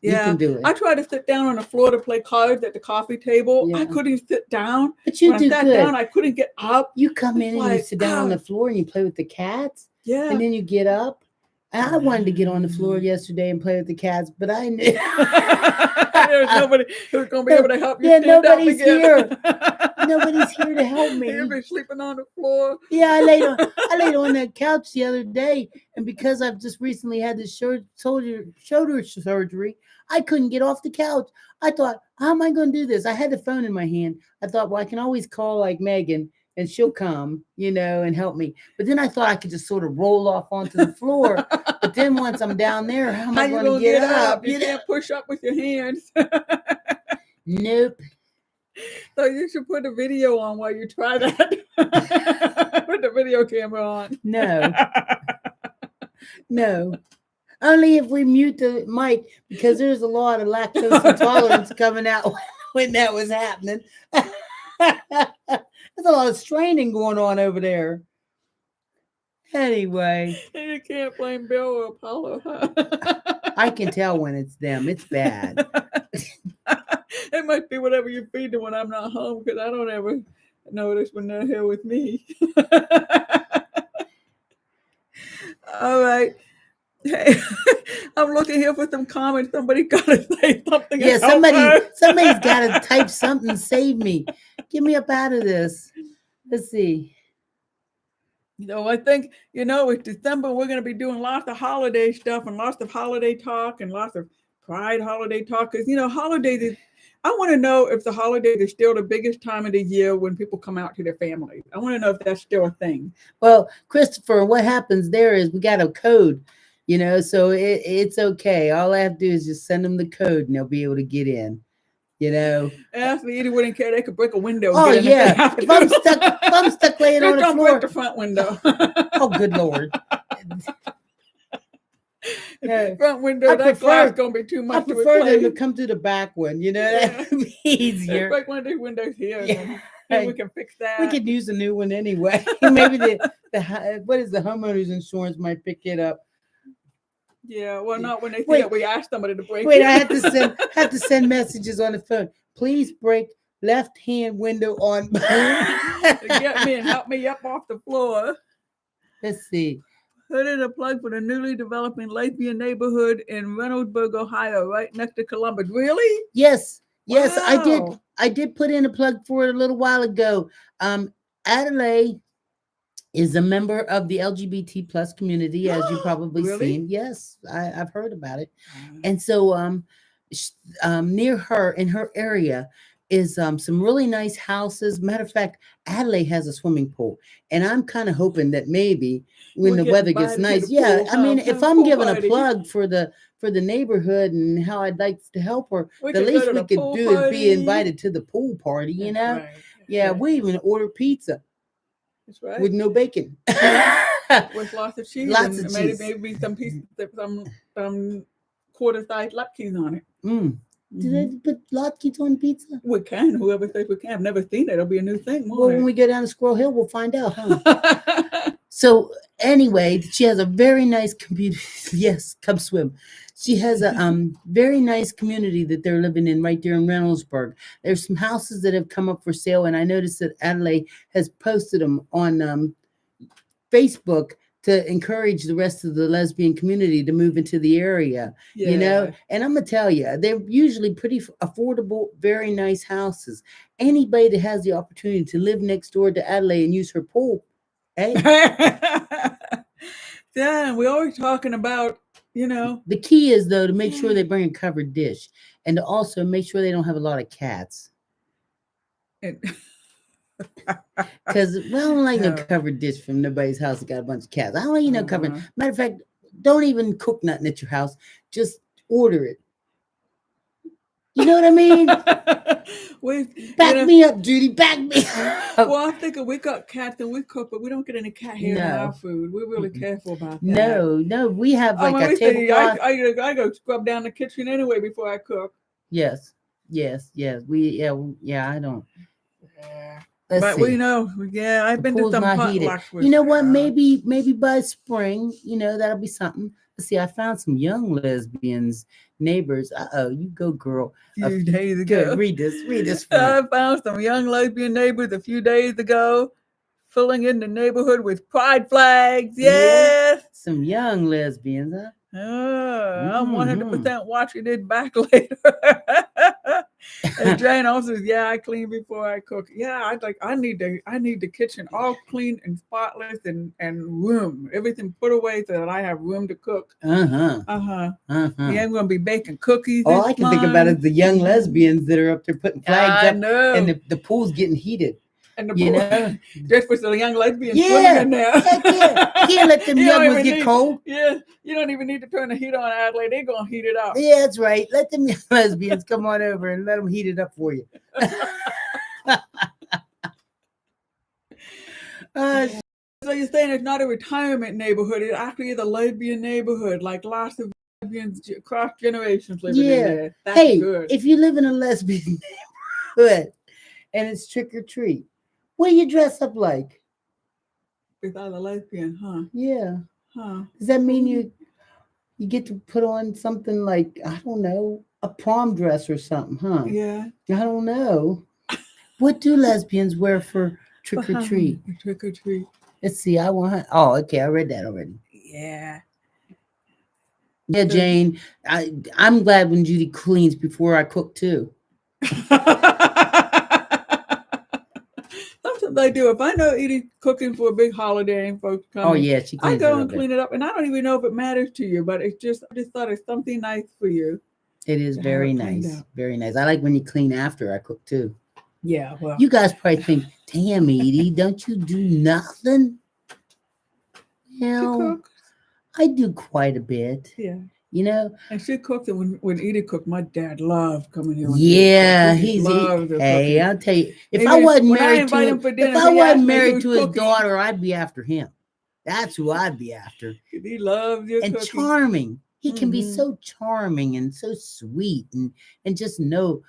Speaker 2: You
Speaker 1: Yeah,
Speaker 2: can do
Speaker 1: I
Speaker 2: it.
Speaker 1: tried to sit down on the floor to play cards at the coffee table. I
Speaker 2: Yeah.
Speaker 1: couldn't sit down.
Speaker 2: But you
Speaker 1: When I
Speaker 2: do
Speaker 1: sat down,
Speaker 2: good.
Speaker 1: I couldn't get up.
Speaker 2: You come
Speaker 1: It's
Speaker 2: in and you
Speaker 1: like,
Speaker 2: sit down on the
Speaker 1: oh,
Speaker 2: floor and you play with the cats,
Speaker 1: yeah.
Speaker 2: and then you get up. And I wanted to get on the floor
Speaker 1: Mm.
Speaker 2: yesterday and play with the cats, but I knew
Speaker 1: There's nobody who's going to be able to help you
Speaker 2: yeah,
Speaker 1: stand up
Speaker 2: nobody's
Speaker 1: again.
Speaker 2: here. Nobody's here to help
Speaker 1: You'll
Speaker 2: me.
Speaker 1: be sleeping on the floor.
Speaker 2: Yeah, I laid on that couch the other day, and because I've just recently had this shoulder surgery, I couldn't get off the couch. I thought, how am I going to do this? I had the phone in my hand. I thought, well, I can always call like Megan, and she'll come, and help me. But then I thought I could just sort of roll off onto the floor. But then once I'm down there, how am
Speaker 1: How
Speaker 2: I
Speaker 1: you
Speaker 2: going to
Speaker 1: gonna
Speaker 2: get
Speaker 1: get up?
Speaker 2: up?
Speaker 1: You can't push up with your hands.
Speaker 2: Nope.
Speaker 1: So you should put a video on while you try that. Put the video camera on.
Speaker 2: No. No. Only if we mute the mic because there's a lot of lactose intolerance coming out when that was happening. There's a lot of straining going on over there. Anyway,
Speaker 1: And you can't blame Bill or Apollo. Huh?
Speaker 2: I can tell when it's them. It's bad.
Speaker 1: It might be whatever you feed them when I'm not home because I don't ever notice when they're here with me. All right. Hey, I'm looking here for some comments. Somebody got to say something.
Speaker 2: Yeah,
Speaker 1: and help us.
Speaker 2: somebody's got to type something. Save me. Get me up out of this. Let's see.
Speaker 1: I think, it's December. We're going to be doing lots of holiday stuff and lots of holiday talk and lots of pride holiday talk. Because, holidays is, I want to know if the holidays is still the biggest time of the year when people come out to their families. I want to know if that's still a thing.
Speaker 2: Well, Christopher, what happens there is we got a code, so it's okay. All I have to do is just send them the code and they'll be able to get in.
Speaker 1: Actually, Edie wouldn't care. They could break a window.
Speaker 2: Oh,
Speaker 1: And get in
Speaker 2: yeah. If I'm stuck laying on the
Speaker 1: don't
Speaker 2: floor.
Speaker 1: break the front window.
Speaker 2: Oh, good Lord. Yeah.
Speaker 1: Front window, that glass going to be too
Speaker 2: I
Speaker 1: much to
Speaker 2: prefer them to
Speaker 1: replace.
Speaker 2: come through the back one.
Speaker 1: Yeah.
Speaker 2: That would be
Speaker 1: Let's
Speaker 2: easier.
Speaker 1: break one of these windows here.
Speaker 2: Yeah.
Speaker 1: And we can fix that.
Speaker 2: We could use a new one anyway. Maybe the homeowner's insurance might pick it up.
Speaker 1: Yeah, well, not when they see
Speaker 2: Wait.
Speaker 1: that we asked somebody to break
Speaker 2: Wait,
Speaker 1: it.
Speaker 2: I have to send messages on the phone. Please break left-hand window on.
Speaker 1: Get me and help me up off the floor.
Speaker 2: Let's see.
Speaker 1: Put in a plug for the newly developing Lakeview neighborhood in Reynoldsburg, Ohio, right next to Columbus. Really?
Speaker 2: Yes,
Speaker 1: Wow.
Speaker 2: I did put in a plug for it a little while ago. Adelaide is a member of the LGBT plus community, as you probably
Speaker 1: Really?
Speaker 2: seen. Yes, I've heard about it. And so near her, in her area, is some really nice houses. Matter of fact, Adelaide has a swimming pool, and I'm kind of hoping that maybe when
Speaker 1: We'll
Speaker 2: the
Speaker 1: get
Speaker 2: weather gets
Speaker 1: invited to
Speaker 2: nice,
Speaker 1: the
Speaker 2: yeah.
Speaker 1: pool,
Speaker 2: I mean,
Speaker 1: huh?
Speaker 2: if
Speaker 1: Have a
Speaker 2: I'm
Speaker 1: pool
Speaker 2: giving a
Speaker 1: party.
Speaker 2: plug for the neighborhood and how I'd like to help her,
Speaker 1: We
Speaker 2: the
Speaker 1: could go
Speaker 2: least
Speaker 1: to
Speaker 2: we
Speaker 1: the
Speaker 2: could
Speaker 1: pool
Speaker 2: do is be
Speaker 1: party.
Speaker 2: invited to the pool party. You
Speaker 1: That's
Speaker 2: know,
Speaker 1: right. That's
Speaker 2: yeah.
Speaker 1: right.
Speaker 2: We even order pizza
Speaker 1: That's right.
Speaker 2: with no bacon,
Speaker 1: With lots of cheese
Speaker 2: lots
Speaker 1: and
Speaker 2: of cheese.
Speaker 1: maybe some piece, some quarter-sized latkes on it.
Speaker 2: Mm. Do
Speaker 1: Hmm.
Speaker 2: they put latkes on pizza?
Speaker 1: We can. Whoever says we can. I've never seen it. It'll be a new thing,
Speaker 2: Well, when
Speaker 1: won't
Speaker 2: we go down to Squirrel Hill, we'll find out, huh?
Speaker 1: it?
Speaker 2: So anyway, she has a very nice community. Yes, come swim. She has a very nice community that they're living in right there in Reynoldsburg. There's some houses that have come up for sale, and I noticed that Adelaide has posted them on Facebook to encourage the rest of the lesbian community to move into the area. You know,
Speaker 1: Yeah.
Speaker 2: and I'm gonna tell you, they're usually pretty affordable, very nice houses. Anybody that has the opportunity to live next door to Adelaide and use her pool, hey.
Speaker 1: Yeah, we're always talking about, you know.
Speaker 2: The key is though to make sure they bring a covered dish, and to also make sure they don't have a lot of cats.
Speaker 1: it-
Speaker 2: Because we don't like no
Speaker 1: No.
Speaker 2: covered dish from nobody's house that got a bunch of cats. I don't like no covered.
Speaker 1: Uh-huh.
Speaker 2: Matter of fact, don't even cook nothing at your house. Just order it. You know what I mean?
Speaker 1: we,
Speaker 2: Back
Speaker 1: you know,
Speaker 2: me up, Judy. Back me up.
Speaker 1: well, I'm thinking we got cats and we cook, but we don't get any cat hair in our
Speaker 2: No.
Speaker 1: food. We're really careful about that.
Speaker 2: No, we have
Speaker 1: I
Speaker 2: like
Speaker 1: mean,
Speaker 2: a
Speaker 1: we say,
Speaker 2: tablecloth.
Speaker 1: I go scrub down the kitchen anyway before I cook.
Speaker 2: Yes. I don't.
Speaker 1: Yeah.
Speaker 2: Let's
Speaker 1: But
Speaker 2: see.
Speaker 1: we know, yeah, I've
Speaker 2: The
Speaker 1: been to
Speaker 2: pool's
Speaker 1: some
Speaker 2: not heated.
Speaker 1: potlucks with
Speaker 2: You know what? Maybe by spring, that'll be something. Let's see. I found some young lesbians neighbors. You go, girl.
Speaker 1: a few days ago.
Speaker 2: Good. Read this for me.
Speaker 1: I found some young lesbian neighbors a few days ago, filling in the neighborhood with pride flags. Yes.
Speaker 2: Some young lesbians, huh?
Speaker 1: I'm 100% watching it back later. And Jane also says, "Yeah, I clean before I cook. Yeah, I need the kitchen all clean and spotless and room everything put away so that I have room to cook. Yeah, I'm gonna be baking cookies.
Speaker 2: All I can think about is the young lesbians that are up there putting flags up,
Speaker 1: know.
Speaker 2: and the pool's getting heated.
Speaker 1: And the
Speaker 2: You know,
Speaker 1: just for the young lesbians
Speaker 2: Yeah.
Speaker 1: swimming in there.
Speaker 2: Heck yeah. You can't let them
Speaker 1: You
Speaker 2: young
Speaker 1: don't
Speaker 2: ones
Speaker 1: even
Speaker 2: get
Speaker 1: need-
Speaker 2: cold.
Speaker 1: Yeah, you don't even need to turn the heat on, Adelaide. They're gonna heat it up.
Speaker 2: Yeah, that's right. Let them young lesbians come on over and let them heat it up for you.
Speaker 1: So you're saying it's not a retirement neighborhood? It actually is a lesbian neighborhood, like lots of lesbians across generations living in there. That's
Speaker 2: hey,
Speaker 1: good.
Speaker 2: if you live in a lesbian neighborhood and it's trick or treat, what do you dress up like?
Speaker 1: Without a lesbian, huh?
Speaker 2: Yeah.
Speaker 1: Huh?
Speaker 2: Does that mean you get to put on something like, I don't know, a prom dress or something, huh?
Speaker 1: Yeah.
Speaker 2: I don't know. What do lesbians wear for trick or treat?
Speaker 1: Trick or treat.
Speaker 2: Let's see. Oh, okay. I read that already.
Speaker 1: Yeah.
Speaker 2: Yeah, Jane. I'm glad when Judy cleans before I cook too.
Speaker 1: Sometimes I do. If I know Edie's cooking for a big holiday and folks come,
Speaker 2: Oh yeah, she
Speaker 1: I
Speaker 2: cleans
Speaker 1: go
Speaker 2: it
Speaker 1: and
Speaker 2: up.
Speaker 1: clean it up, and I don't even know if it matters to you, but I just thought it's something nice for you.
Speaker 2: It is
Speaker 1: to
Speaker 2: very
Speaker 1: have it cleaned
Speaker 2: nice.
Speaker 1: up.
Speaker 2: Very nice. I like when you clean after I cook too.
Speaker 1: Yeah, well,
Speaker 2: You guys probably think, damn, Edie, don't you do nothing?
Speaker 1: she
Speaker 2: Well,
Speaker 1: cooks.
Speaker 2: I do quite a bit.
Speaker 1: Yeah,
Speaker 2: And
Speaker 1: she cooks, and when Edie cooked, my dad loved coming here.
Speaker 2: Yeah,
Speaker 1: he loves
Speaker 2: hey, I'll tell you, if
Speaker 1: Even
Speaker 2: I wasn't
Speaker 1: when I
Speaker 2: married
Speaker 1: invite
Speaker 2: to
Speaker 1: him for dinner,
Speaker 2: if I
Speaker 1: he asks
Speaker 2: wasn't
Speaker 1: me
Speaker 2: married
Speaker 1: who's
Speaker 2: to his
Speaker 1: cooking.
Speaker 2: daughter, I'd be after him. That's who I'd be after.
Speaker 1: He loves your
Speaker 2: And
Speaker 1: cooking.
Speaker 2: charming. He can be
Speaker 1: Mhm.
Speaker 2: so charming and so sweet and just knows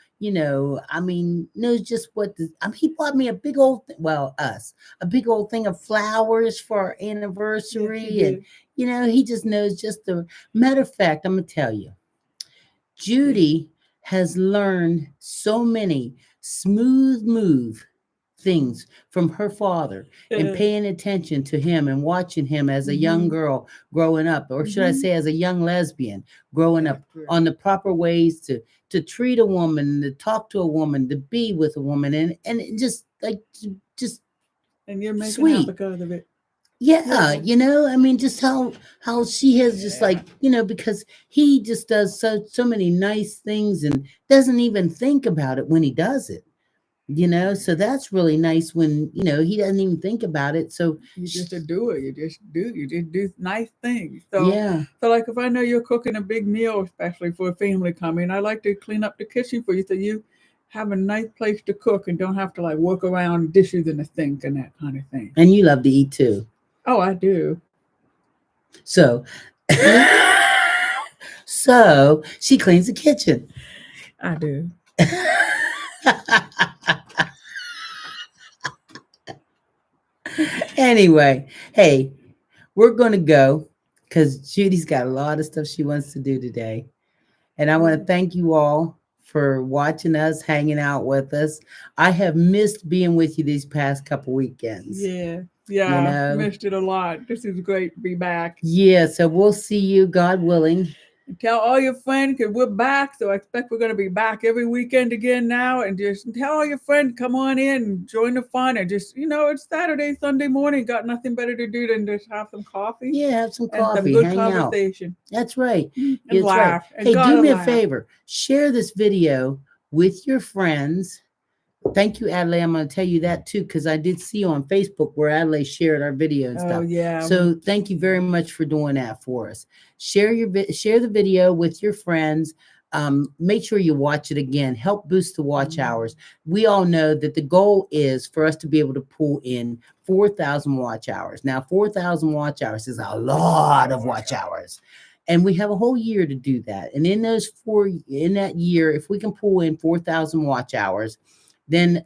Speaker 2: just what he bought me a big old a big old thing of flowers for our anniversary.
Speaker 1: Yes, he
Speaker 2: And
Speaker 1: did.
Speaker 2: he just knows just the matter of fact, I'm gonna tell you, Judy has learned so many smooth move things from her father and paying attention to him and watching him as a young girl growing up, or should I say as a young lesbian growing up, on the proper ways to treat a woman, to talk to a woman, to be with a woman, and it just
Speaker 1: And you're making
Speaker 2: sweet.
Speaker 1: out because of it.
Speaker 2: Yeah, just how she has just because he just does so many nice things and doesn't even think about it when he does it. So that's really nice when, he doesn't even think about it. So,
Speaker 1: You just do it. You just do nice things. So,
Speaker 2: yeah.
Speaker 1: so like if I know you're cooking a big meal, especially for a family coming, I like to clean up the kitchen for you so you have a nice place to cook and don't have to like work around dishes in the sink and that kind of thing.
Speaker 2: And you love to eat too.
Speaker 1: Oh, I do.
Speaker 2: So, so she cleans the kitchen.
Speaker 1: I do.
Speaker 2: Anyway, hey, we're going to go because Judy's got a lot of stuff she wants to do today. And I want to thank you all for watching us, hanging out with us. I have missed being with you these past couple weekends.
Speaker 1: Yeah, missed it a lot. This is great to be back.
Speaker 2: Yeah, so we'll see you, God willing.
Speaker 1: And tell all your friends because we're back. So I expect we're going to be back every weekend again now. And just tell all your friends, come on in and join the fun. And just, it's Saturday, Sunday morning. Got nothing better to do than just have some coffee.
Speaker 2: Yeah, have some
Speaker 1: and
Speaker 2: coffee,
Speaker 1: some good
Speaker 2: hang
Speaker 1: conversation.
Speaker 2: Out. That's right.
Speaker 1: And
Speaker 2: That's
Speaker 1: laugh.
Speaker 2: Right.
Speaker 1: And
Speaker 2: hey,
Speaker 1: God
Speaker 2: do me
Speaker 1: laugh.
Speaker 2: a favor. Share this video with your friends. Thank you, Adelaide. I'm going to tell you that too, because I did see on Facebook where Adelaide shared our video and stuff.
Speaker 1: Oh, yeah.
Speaker 2: So thank you very much for doing that for us. Share the video with your friends. Make sure you watch it again. Help boost the watch hours. We all know that the goal is for us to be able to pull in 4,000 watch hours. Now, 4,000 watch hours is a lot of watch hours. And we have a whole year to do that. And in that year, if we can pull in 4,000 watch hours, then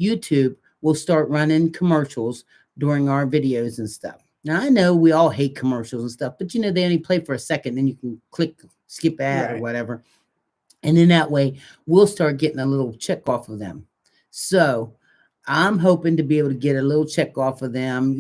Speaker 2: YouTube will start running commercials during our videos and stuff. Now, I know we all hate commercials and stuff, but they only play for a second, then you can click skip ad or whatever. And then that way we'll start getting a little check off of them. So I'm hoping to be able to get a little check off of them,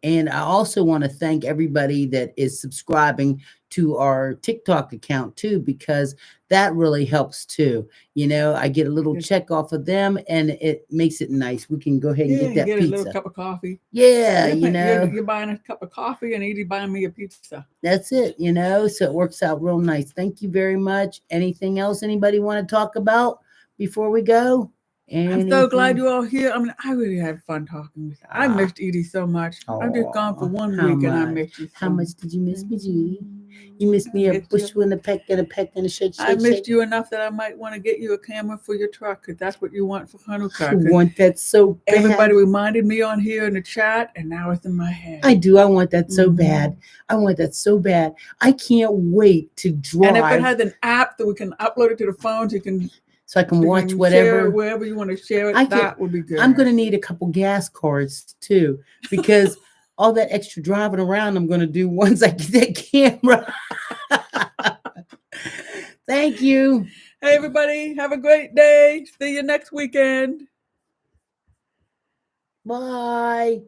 Speaker 2: and I also want to thank everybody that is subscribing to our TikTok account too, because that really helps too. I get a little check off of them and it makes it nice. We can go ahead and get that
Speaker 1: get
Speaker 2: pizza.
Speaker 1: A little cup of coffee.
Speaker 2: Yeah,
Speaker 1: You're buying a cup of coffee and Edie buying me a pizza.
Speaker 2: That's it, so it works out real nice. Thank you very much. Anything else anybody want to talk about before we go?
Speaker 1: I'm so glad you're all here. I mean, I really had fun talking with you. I missed Edie so much. I'm just gone for 1 week and I missed you.
Speaker 2: How much did you miss me, Judy? You missed me a push you in a peck and a shake.
Speaker 1: I missed you enough that I might want to get you a camera for your truck because that's what you want for Hanukkah.
Speaker 2: I want that so bad.
Speaker 1: Everybody reminded me on here in the chat and now it's in my head.
Speaker 2: I do. I want that so bad. I want that so bad. I can't wait to drive.
Speaker 1: And if it has an app that we can upload it to the phones,
Speaker 2: so I can watch whatever.
Speaker 1: Wherever you want to share it, that would be good.
Speaker 2: I'm going to need a couple gas cards too, because all that extra driving around I'm going to do once I get that camera. Thank you.
Speaker 1: Hey, everybody. Have a great day. See you next weekend.
Speaker 2: Bye.